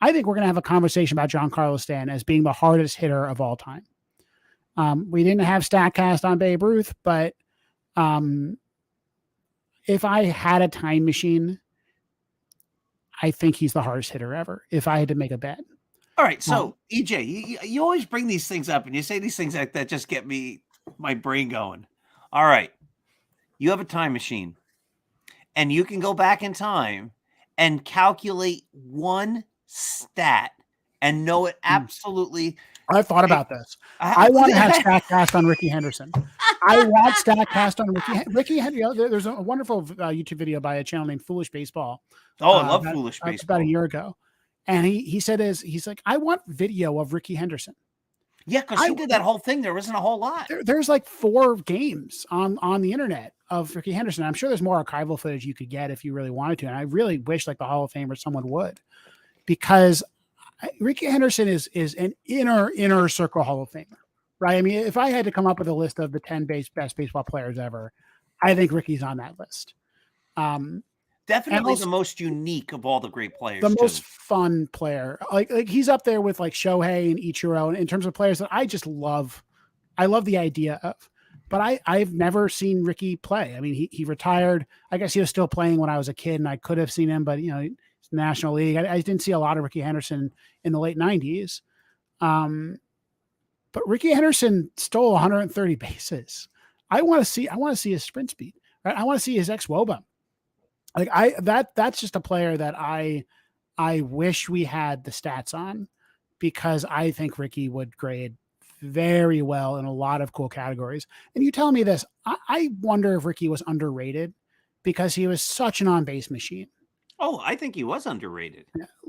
I think we're going to have a conversation about Giancarlo Stanton as being the hardest hitter of all time. We didn't have StatCast on Babe Ruth, but if I had a time machine, I think he's the hardest hitter ever, if I had to make a bet. All right, so EJ, you always bring these things up, and you say these things that just get my brain going. All right, you have a time machine, and you can go back in time and calculate one stat and know it absolutely. I thought about this. I want to have StatCast on Ricky Henderson. I want StatCast on Ricky Henderson. There's a wonderful YouTube video by a channel named Foolish Baseball. Oh, I love Foolish Baseball. About a year ago. And he said he's like, I want video of Ricky Henderson. Yeah, because he did that whole thing. There wasn't a whole lot. There's like 4 games on the internet of Ricky Henderson. I'm sure there's more archival footage you could get if you really wanted to. And I really wish like the Hall of Fame or someone would, because Ricky Henderson is an inner circle Hall of Famer, right? I mean, if I had to come up with a list of the 10 best baseball players ever, I think Ricky's on that list. Definitely also, the most unique of all the great players. The most fun player. Like he's up there with like Shohei and Ichiro in terms of players that I just love. I love the idea of. But I've never seen Ricky play. I mean, he retired. I guess he was still playing when I was a kid, and I could have seen him, but it's National League. I didn't see a lot of Ricky Henderson in the late 90s. But Ricky Henderson stole 130 bases. I want to see his sprint speed. Right? I want to see his xwOBA. Like that's just a player that I wish we had the stats on, because I think Ricky would grade very well in a lot of cool categories. And you tell me this, I wonder if Ricky was underrated because he was such an on-base machine. Oh, I think he was underrated.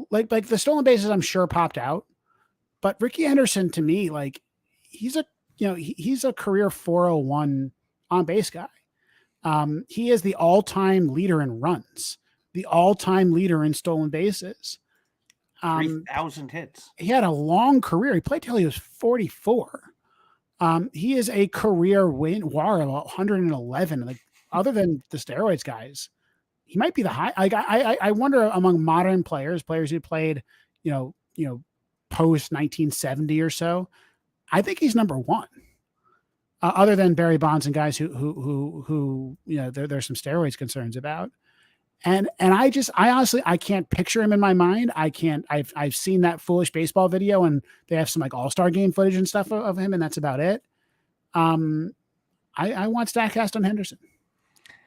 Like the stolen bases, I'm sure popped out, but Ricky Henderson to me, like he's a career 401 on-base guy. He is the all-time leader in runs, the all-time leader in stolen bases. 3,000 hits. He had a long career. He played till he was 44. He is a career WAR of 111. Like other than the steroids guys, he might be the high. I wonder among modern players who played, post 1970 or so. I think he's number 1. Other than Barry Bonds and guys who there's some steroids concerns about. And I honestly, I can't picture him in my mind. I've seen that Foolish Baseball video, and they have some like all-star game footage and stuff of him, and that's about it. I want StatCast on Henderson.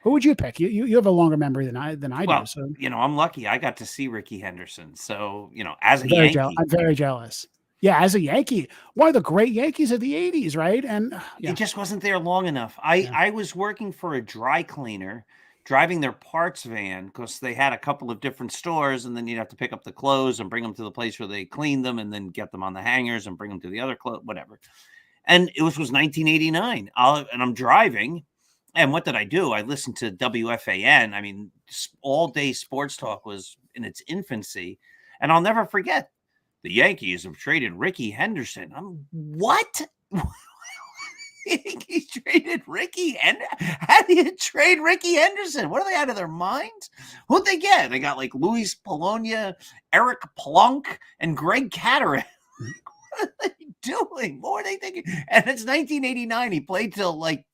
Who would you pick? You have a longer memory than I do. So I'm lucky. I got to see Ricky Henderson. So as a Yankee, I'm very jealous. Yeah, as a Yankee, one of the great Yankees of the 80s, right? And he just wasn't there long enough. I was working for a dry cleaner, driving their parts van, because they had a couple of different stores, and then you'd have to pick up the clothes and bring them to the place where they cleaned them, and then get them on the hangers and bring them to the other clothes, whatever. And it was 1989, and I'm driving, and what did I do? I listened to WFAN. I mean, all day sports talk was in its infancy, and I'll never forget. The Yankees have traded Ricky Henderson. What? Yankees traded Ricky Henderson? How do you trade Ricky Henderson? What are they, out of their minds? Who'd they get? They got like Luis Polonia, Eric Plunk, and Greg Catterett. What are they doing? What are they thinking? And it's 1989. He played till like,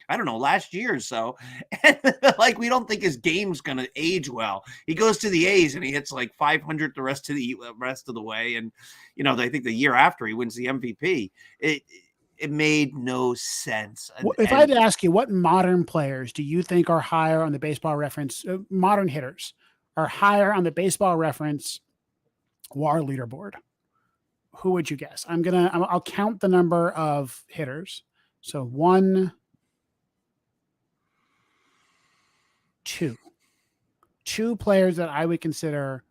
I don't know, last year or so. And like, we don't think his game's going to age well. He goes to the A's and he hits like 500 the rest of the way. And, I think the year after he wins the MVP. It made no sense. If I had to ask you, what modern players do you think are higher on the Baseball Reference, modern hitters are higher on the Baseball Reference WAR leaderboard? Who would you guess? I'll count the number of hitters. So 1, 2. 2 players that I would consider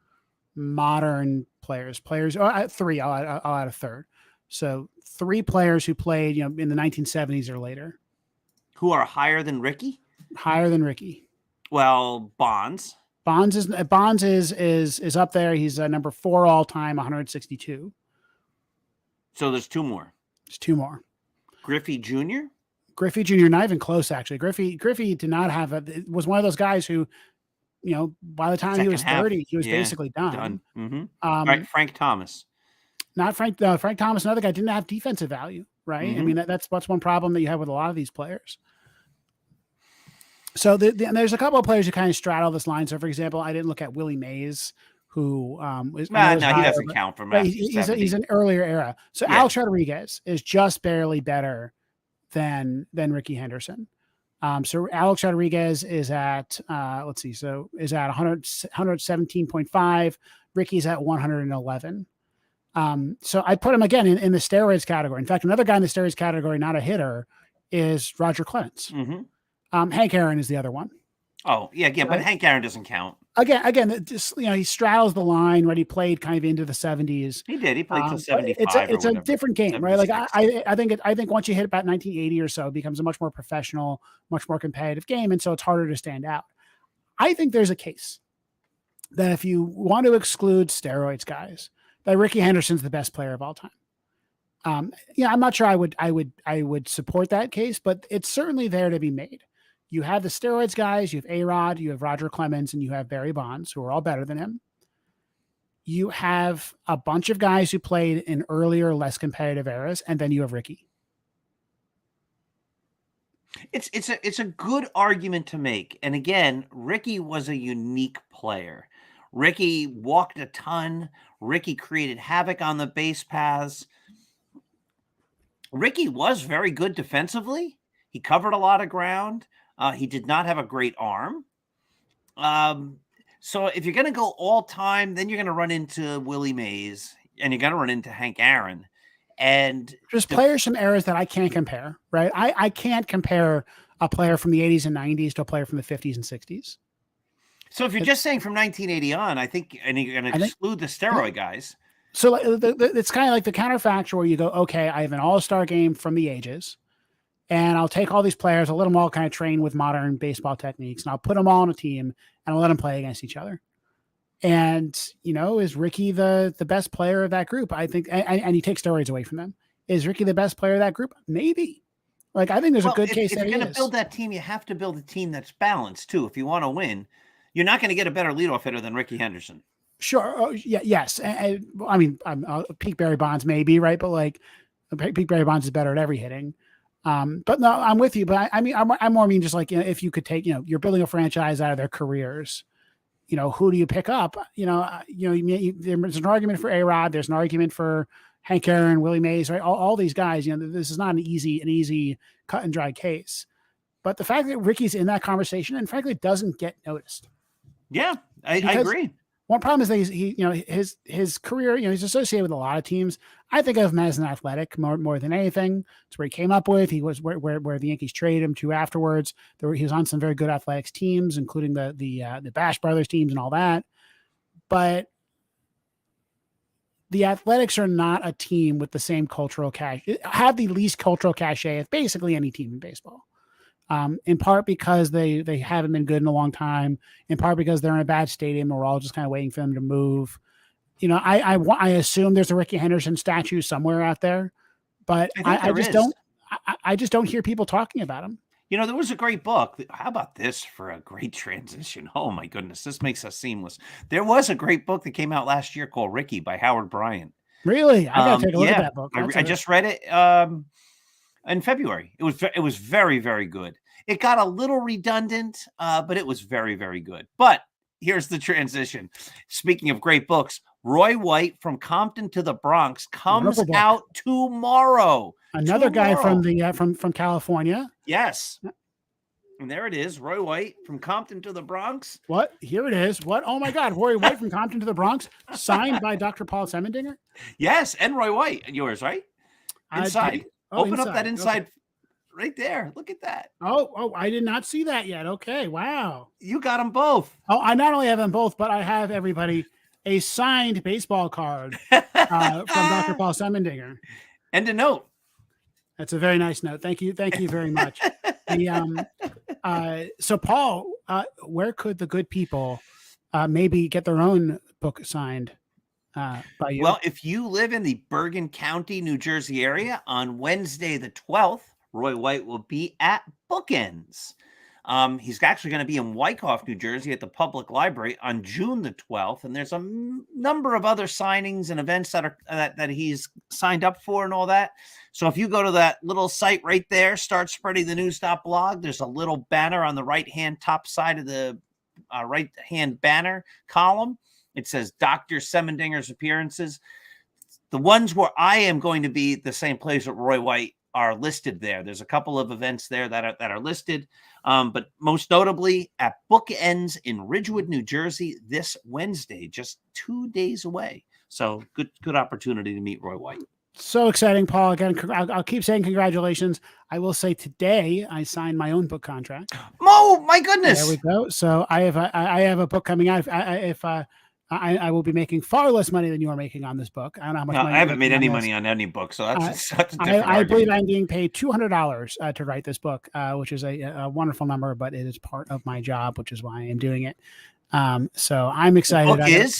modern players. 3. I'll add a third. So 3 players who played, in the 1970s or later. Who are higher than Ricky? Higher than Ricky. Well, Bonds. Bonds is up there. He's number 4 all time, 162. So there's 2 more. There's 2 more. Griffey Jr. Griffey Jr. Not even close, actually. Griffey did not have was one of those guys who, by the time he was 30, he was basically done. Mm-hmm. Right, Frank Thomas. Not Frank. Frank Thomas, another guy, didn't have defensive value, right? Mm-hmm. I mean, that's one problem that you have with a lot of these players. So there's a couple of players who kind of straddle this line. So, for example, I didn't look at Willie Mays, who he doesn't count from. He's an earlier era. So Alex Rodriguez is just barely better than Ricky Henderson. So Alex Rodriguez is at is at 117.5. Ricky's at 111. So I put him again in the steroids category. In fact, another guy in the steroids category, not a hitter, is Roger Clemens. Mm-hmm. Hank Aaron is the other one. Oh, yeah, right? But Hank Aaron doesn't count. Again, just he straddles the line, right? He played kind of into the 70s. He did. He played till 75. It's a different game, right? Like I think once you hit about 1980 or so, it becomes a much more professional, much more competitive game, and so it's harder to stand out. I think there's a case that if you want to exclude steroids guys, that Ricky Henderson's the best player of all time. I'm not sure I would support that case, but it's certainly there to be made. You have the steroids guys, you have A-Rod, you have Roger Clemens, and you have Barry Bonds, who are all better than him. You have a bunch of guys who played in earlier, less competitive eras, and then you have Ricky. It's a good argument to make. And again, Ricky was a unique player. Ricky walked a ton. Ricky created havoc on the base paths. Ricky was very good defensively. He covered a lot of ground. He did not have a great arm. So if you're going to go all time, then you're going to run into Willie Mays and you're going to run into Hank Aaron. And just players from eras that I can't compare, right? I can't compare a player from the 80s and 90s to a player from the 50s and 60s. So if you're just saying from 1980 on, I think, and you're going to exclude the steroid guys. So it's kind of like the counterfactual where you go, okay, I have an all-star game from the ages, and I'll take all these players, I'll let them all kind of train with modern baseball techniques, and I'll put them all on a team, and I'll let them play against each other. And, is Ricky the best player of that group? I think, and he takes steroids away from them. Is Ricky the best player of that group? Maybe. Like, I think there's a good case that if you're going to build that team, you have to build a team that's balanced, too. If you want to win, you're not going to get a better leadoff hitter than Ricky Henderson. Sure. Oh, yeah. Yes. I mean, peak Barry Bonds maybe, right? But like, peak Barry Bonds is better at every hitting. But no, I'm with you. But I more mean just like, if you could take, you're building a franchise out of their careers. Who do you pick up? There's an argument for A-Rod. There's an argument for Hank Aaron, Willie Mays, right? All these guys. This is not an easy cut and dry case. But the fact that Ricky's in that conversation and frankly doesn't get noticed. Yeah, I agree. One problem is that his career, he's associated with a lot of teams. I think of him as an athletic more than anything. It's where he came up with. He was where the Yankees traded him to afterwards. He was on some very good athletics teams, including the Bash Brothers teams and all that. But the Athletics are not a team with the same cultural cachet, have the least cultural cachet of basically any team in baseball. In part because they haven't been good in a long time, in part because they're in a bad stadium and we're all just kind of waiting for them to move. I assume there's a Ricky Henderson statue somewhere out there, but I just don't hear people talking about him. There was a great book. How about this for a great transition? Oh my goodness, this makes us seamless. There was a great book that came out last year called Ricky by Howard Bryant. Really? I gotta take a look at that book. I just read it in February. It was very, very good. It got a little redundant, but it was very, very good. But here's the transition. Speaking of great books, Roy White, From Compton to the Bronx, comes out tomorrow. Another guy Tomorrow. from the from California. Yes. And there it is, Roy White from Compton to the Bronx. What? Here it is. What? Oh my God, Roy White from Compton to the Bronx, signed by Dr. Paul Semendinger. Yes, and Roy White, yours, right? Inside. Open up that inside. Okay. Right there. Look at that. Oh, I did not see that yet. Okay, wow. You got them both. Oh, I not only have them both, but I have everybody a signed baseball card from Dr. Paul Semendinger. And a note. That's a very nice note. Thank you very much. So Paul, where could the good people maybe get their own book signed by you? Well, if you live in the Bergen County, New Jersey area, on Wednesday the 12th, Roy White will be at Bookends. He's actually going to be in Wyckoff, New Jersey at the Public Library on June the 12th. And there's a number of other signings and events that are that he's signed up for and all that. So if you go to that little site right there, Start Spreading the News.blog, there's a little banner on the right-hand top side of the right-hand banner column. It says Dr. Semendinger's appearances. The ones where I am going to be the same place that Roy White are listed there. There's a couple of events there that are listed, but most notably at Bookends in Ridgewood, New Jersey, this Wednesday, just 2 days away. So good opportunity to meet Roy White. So exciting, Paul. Again, I'll keep saying congratulations. I will say today I signed my own book contract. Oh my goodness! There we go. So I have a book coming out. I will be making far less money than you are making on this book. I don't know how much money. I haven't made any money on any book, so that's a different I believe I'm being paid $200 to write this book, which is a wonderful number, but it is part of my job, which is why I am doing it. So I'm excited. The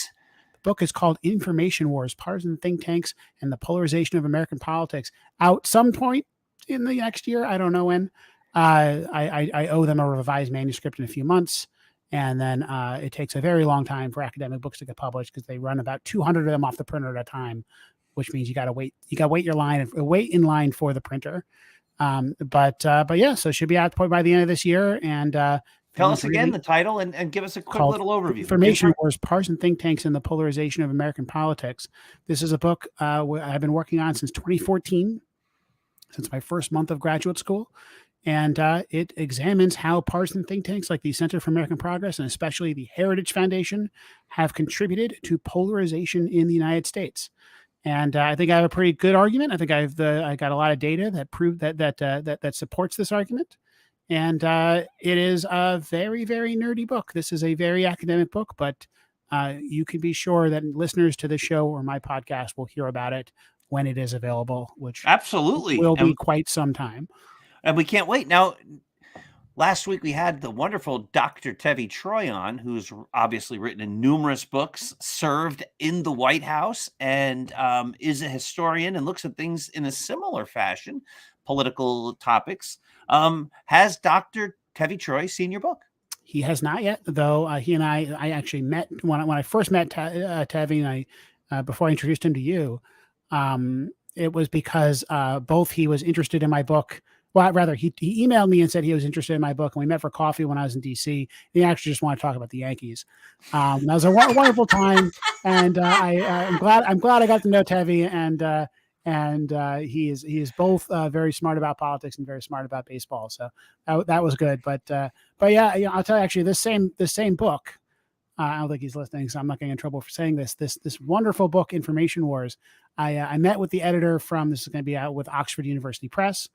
book is called Information Wars: Partisan Think Tanks and the Polarization of American Politics. Out some point in the next year. I don't know when. I owe them a revised manuscript in a few months. And then it takes a very long time for academic books to get published because they run about 200 of them off the printer at a time, which means you got to wait. You got to wait in line for the printer. But yeah, so it should be out by the end of this year. And tell us again the title and give us a quick little overview. Information Wars: Partisan Think Tanks and the Polarization of American Politics. This is a book I've been working on since 2014, since my first month of graduate school. And it examines how partisan think tanks like the Center for American Progress and especially the Heritage Foundation have contributed to polarization in the United States. And I think I have a pretty good argument. I think I got a lot of data that prove that supports this argument. And it is a very, very nerdy book. This is a very academic book, but you can be sure that listeners to the show or my podcast will hear about it when it is available, which absolutely will be quite some time. And we can't wait. Now, last week we had the wonderful Dr. Tevi Troy on, who's obviously written in numerous books, served in the White House, and is a historian and looks at things in a similar fashion, political topics. Has Dr. Tevi Troy seen your book? He has not yet, though. He and I actually met when I first met Tevi, and before I introduced him to you, it was because both he was interested in my book. Well, rather, he emailed me and said he was interested in my book, and we met for coffee when I was in D.C. He actually just wanted to talk about the Yankees. That was a wonderful time, and I'm glad I got to know Tevi, and he is both very smart about politics and very smart about baseball. So that was good. But yeah, I'll tell you actually this same book. I don't think he's listening, so I'm not getting in trouble for saying this. This wonderful book, Information Wars. I met with the editor from. This is going to be out with Oxford University Press.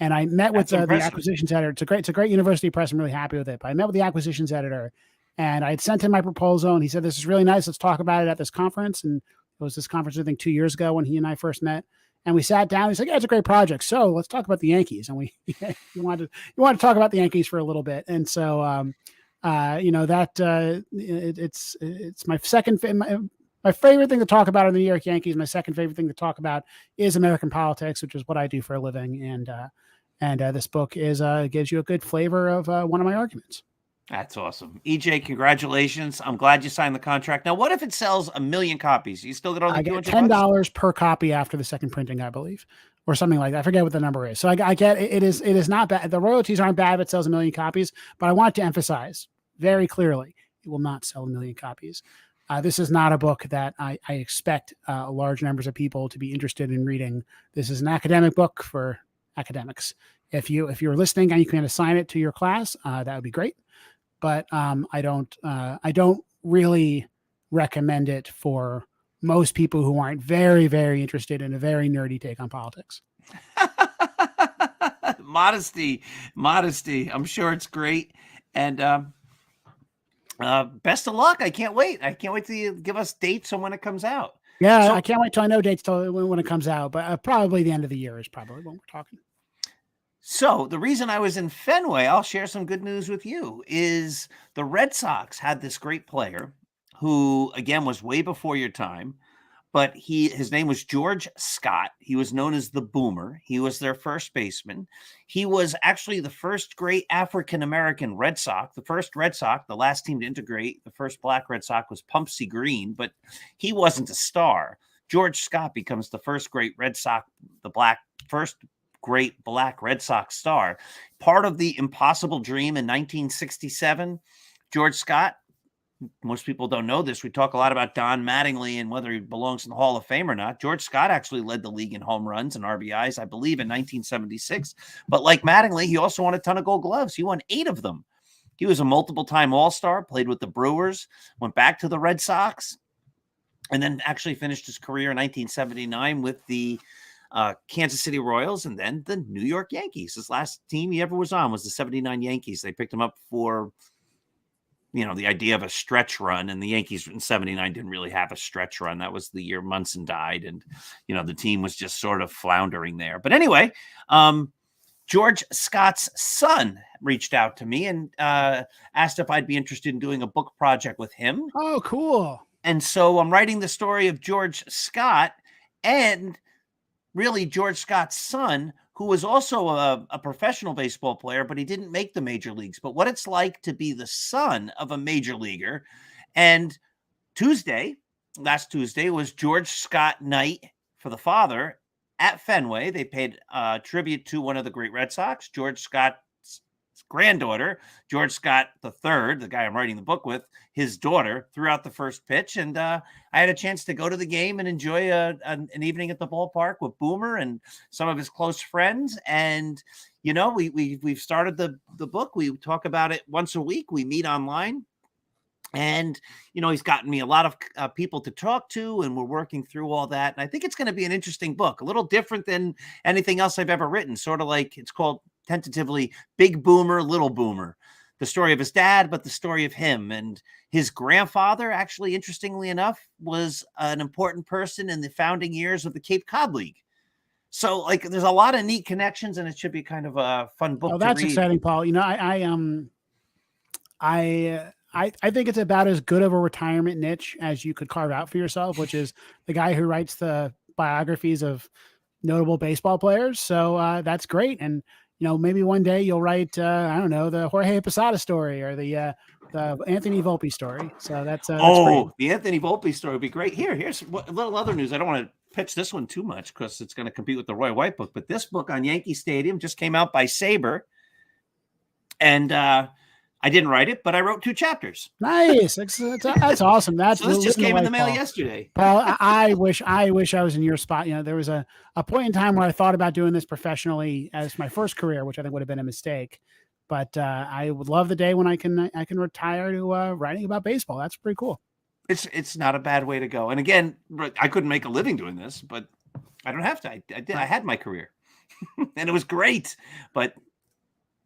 And I met with the acquisitions editor. It's a great university press. I'm really happy with it. But I met with the acquisitions editor, and I had sent him my proposal, and he said, "This is really nice. Let's talk about it at this conference." And it was this conference, I think, 2 years ago when he and I first met. And we sat down. He's like, "Yeah, it's a great project. So let's talk about the Yankees." And he wanted to talk about the Yankees for a little bit. And so, it's my second. My favorite thing to talk about in the New York Yankees. My second favorite thing to talk about is American politics, which is what I do for a living. And this book gives you a good flavor of one of my arguments. That's awesome. EJ, congratulations. I'm glad you signed the contract. Now, what if it sells 1 million copies? You still get only $10 per copy after the second printing, I believe, or something like that. I forget what the number is. So I get it is not bad. The royalties aren't bad if it sells 1 million copies, but I want to emphasize very clearly it will not sell 1 million copies. This is not a book that I expect large numbers of people to be interested in reading. This is an academic book for academics. If you're listening and you can assign it to your class, that would be great. But I don't really recommend it for most people who aren't very, very interested in a very nerdy take on politics. Modesty. I'm sure it's great. And best of luck. I can't wait. I can't wait till you give us dates on when it comes out. Yeah, I can't wait till I know dates till when it comes out, but probably the end of the year is probably when we're talking. So the reason I was in Fenway, I'll share some good news with you, is the Red Sox had this great player who, again, was way before your time, but his name was George Scott. He was known as the Boomer. He was their first baseman. He was actually the first great African-American Red Sox, the first Red Sox, the last team to integrate. The first black Red Sox was Pumpsy Green, but he wasn't a star. George Scott becomes the first great Red Sox, first great black Red Sox star. Part of the impossible dream in 1967, George Scott, most people don't know this. We talk a lot about Don Mattingly and whether he belongs in the Hall of Fame or not. George Scott actually led the league in home runs and RBIs, I believe, in 1976. But like Mattingly, he also won a ton of Gold Gloves. He won 8 of them. He was a multiple-time All-Star, played with the Brewers, went back to the Red Sox, and then actually finished his career in 1979 with the Kansas City Royals and then the New York Yankees. His last team he ever was on was the 79 Yankees. They picked him up for the idea of a stretch run, and the Yankees in 79 didn't really have a stretch run. That was the year Munson died, and, the team was just sort of floundering there. But anyway, George Scott's son reached out to me and asked if I'd be interested in doing a book project with him. Oh, cool. And so I'm writing the story of George Scott and really George Scott's son, who was also a professional baseball player, but he didn't make the major leagues. But what it's like to be the son of a major leaguer. And last Tuesday, was George Scott night for the father at Fenway. They paid tribute to one of the great Red Sox, George Scott's granddaughter, George Scott III, the guy I'm writing the book with, his daughter, threw out the first pitch. And I had a chance to go to the game and enjoy an evening at the ballpark with Boomer and some of his close friends. And, we've started the book. We talk about it once a week. We meet online. And, he's gotten me a lot of people to talk to, and we're working through all that. And I think it's going to be an interesting book, a little different than anything else I've ever written, sort of like it's called tentatively Big Boomer, Little Boomer, the story of his dad, but the story of him. And his grandfather, actually, interestingly enough, was an important person in the founding years of the Cape Cod League. So, there's a lot of neat connections, and it should be kind of a fun book to read. That's exciting, Paul. I think it's about as good of a retirement niche as you could carve out for yourself, which is the guy who writes the biographies of notable baseball players. So that's great. And, maybe one day you'll write, the Jorge Posada story or the Anthony Volpe story. So that's great. The Anthony Volpe story would be great. Here's a little other news. I don't want to pitch this one too much because it's going to compete with the Roy White book, but this book on Yankee Stadium just came out by Saber. And, I didn't write it, but I wrote 2 chapters. Nice. That's awesome. So this just came in the mail yesterday. Paul, I wish I was in your spot. There was a point in time where I thought about doing this professionally as my first career, which I think would have been a mistake. But I would love the day when I can retire to writing about baseball. That's pretty cool. It's not a bad way to go. And again, I couldn't make a living doing this, but I don't have to. I did. I had my career, and it was great. But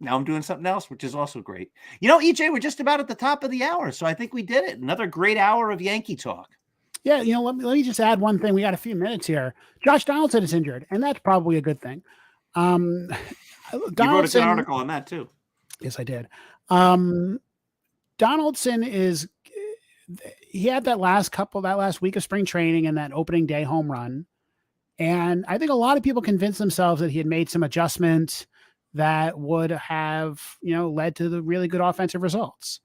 now I'm doing something else, which is also great. EJ, we're just about at the top of the hour, so I think we did it. Another great hour of Yankee talk. Yeah, let me just add one thing. We got a few minutes here. Josh Donaldson is injured, and that's probably a good thing. You wrote a good article on that too. Yes, I did. Donaldson he had that last week of spring training and that opening day home run. And I think a lot of people convinced themselves that he had made some adjustments that would have, led to the really good offensive results.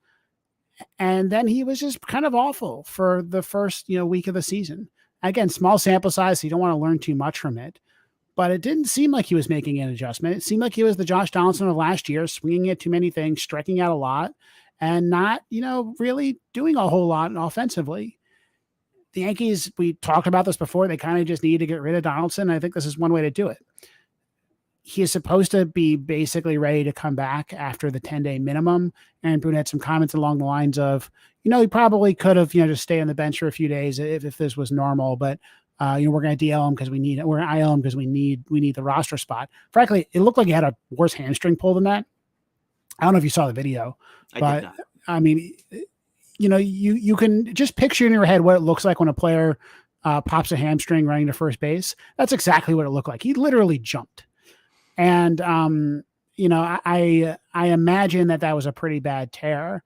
And then he was just kind of awful for the first, week of the season. Again, small sample size, so you don't want to learn too much from it. But it didn't seem like he was making an adjustment. It seemed like he was the Josh Donaldson of last year, swinging at too many things, striking out a lot, and not, really doing a whole lot offensively. the Yankees, we talked about this before. They kind of just need to get rid of Donaldson. I think this is one way to do it. He is supposed to be basically ready to come back after the 10-day minimum. And Boone had some comments along the lines of, he probably could have, just stay on the bench for a few days if this was normal, but we're going to DL him because we're going to IL him because we need the roster spot. Frankly, it looked like he had a worse hamstring pull than that. I don't know if you saw the video, but I mean, you can just picture in your head what it looks like when a player pops a hamstring running to first base. That's exactly what it looked like. He literally jumped. And, I imagine that was a pretty bad tear.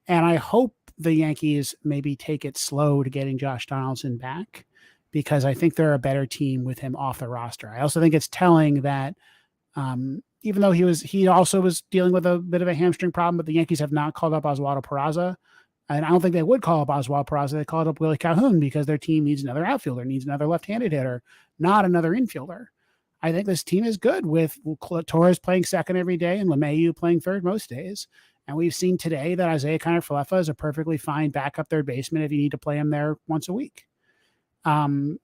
And I hope the Yankees maybe take it slow to getting Josh Donaldson back, because I think they're a better team with him off the roster. I also think it's telling that even though he also was dealing with a bit of a hamstring problem, but the Yankees have not called up Oswaldo Peraza. And I don't think they would call up Oswaldo Peraza. They called up Willie Calhoun because their team needs another outfielder, needs another left-handed hitter, not another infielder. I think this team is good with Torres playing second every day and LeMahieu playing third most days. And we've seen today that Isaiah Kiner-Falefa is a perfectly fine backup third baseman if you need to play him there once a week. I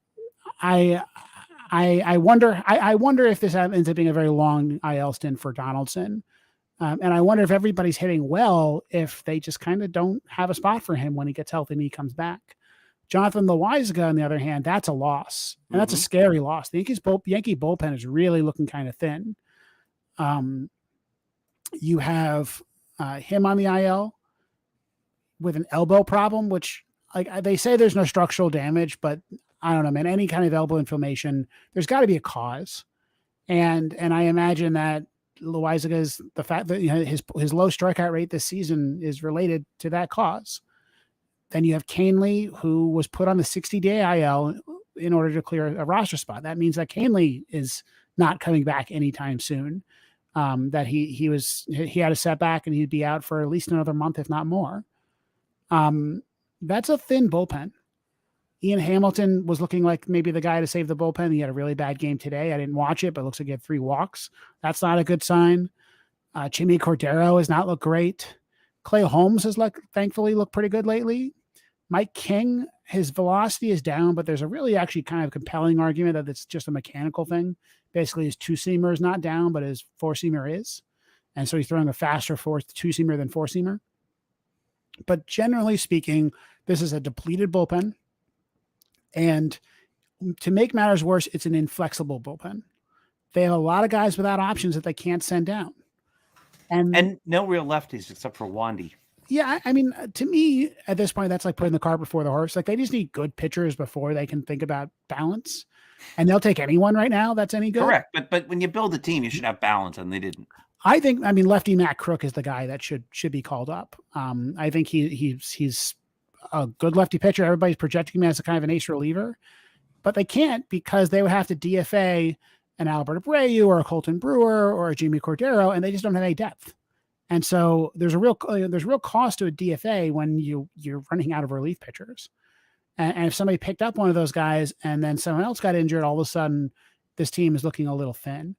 wonder if this ends up being a very long IL stint for Donaldson. And I wonder if everybody's hitting well, if they just kind of don't have a spot for him when he gets healthy and he comes back. Jonathan Loaizaga, on the other hand, that's a loss. And that's a scary loss. The Yankee bullpen is really looking kind of thin. You have him on the IL with an elbow problem, which they say there's no structural damage, but I don't know, man, any kind of elbow inflammation, there's got to be a cause. And I imagine that Loaizaga's, the fact that his low strikeout rate this season is related to that cause. Then you have Canely, who was put on the 60-day IL in order to clear a roster spot. That means that Canely is not coming back anytime soon. That he had a setback and he'd be out for at least another month, if not more. That's a thin bullpen. Ian Hamilton was looking like maybe the guy to save the bullpen. He had a really bad game today. I didn't watch it, but it looks like he had 3 walks. That's not a good sign. Jimmy Cordero has not looked great. Clay Holmes has thankfully looked pretty good lately. Mike King, his velocity is down, but there's a really actually kind of compelling argument that it's just a mechanical thing. Basically, his 2-seamer is not down, but his 4-seamer is. And so he's throwing a faster 2-seamer than 4-seamer. But generally speaking, this is a depleted bullpen. And to make matters worse, it's an inflexible bullpen. They have a lot of guys without options that they can't send down. And no real lefties except for Wandy. Yeah, I mean, to me, at this point, that's like putting the cart before the horse. Like, they just need good pitchers before they can think about balance. And they'll take anyone right now that's any good. Correct. But when you build a team, you should have balance, and they didn't. I think, lefty Matt Crook is the guy that should be called up. I think he's a good lefty pitcher. Everybody's projecting him as a kind of an ace reliever. But they can't, because they would have to DFA an Albert Abreu or a Colton Brewer or a Jimmy Cordero, and they just don't have any depth. And so there's real cost to a DFA when you're running out of relief pitchers. And if somebody picked up one of those guys and then someone else got injured, all of a sudden this team is looking a little thin.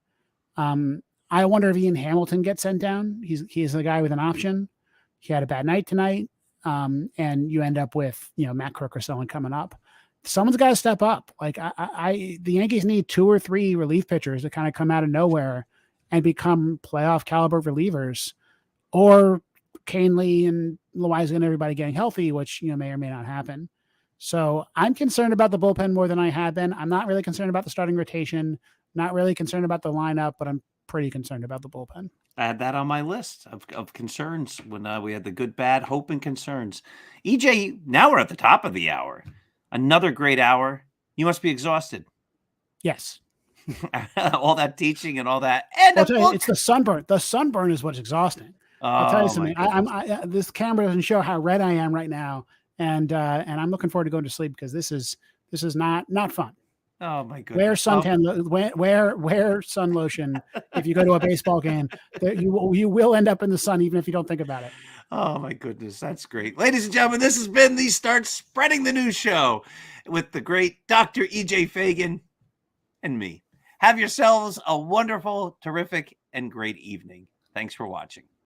I wonder if Ian Hamilton gets sent down. He's the guy with an option. He had a bad night tonight. And you end up with, Matt Crook or someone coming up. Someone's got to step up. Like the Yankees need 2 or 3 relief pitchers to kind of come out of nowhere and become playoff caliber relievers. Or Canely and Loaizaga and everybody getting healthy, which may or may not happen. So I'm concerned about the bullpen more than I have been. I'm not really concerned about the starting rotation, not really concerned about the lineup, but I'm pretty concerned about the bullpen. I had that on my list of concerns when we had the good, bad, hope, and concerns. EJ, now we're at the top of the hour. Another great hour. You must be exhausted. Yes. All that teaching and all that. And it's the sunburn. The sunburn is what's exhausting. I'll tell you something. This camera doesn't show how red I am right now, and I'm looking forward to going to sleep because this is not fun. Oh my goodness! Wear suntan. Wear sun lotion if you go to a baseball game. You will end up in the sun even if you don't think about it. Oh my goodness, that's great, ladies and gentlemen. This has been the Start Spreading the News show with the great Dr. EJ Fagan and me. Have yourselves a wonderful, terrific, and great evening. Thanks for watching.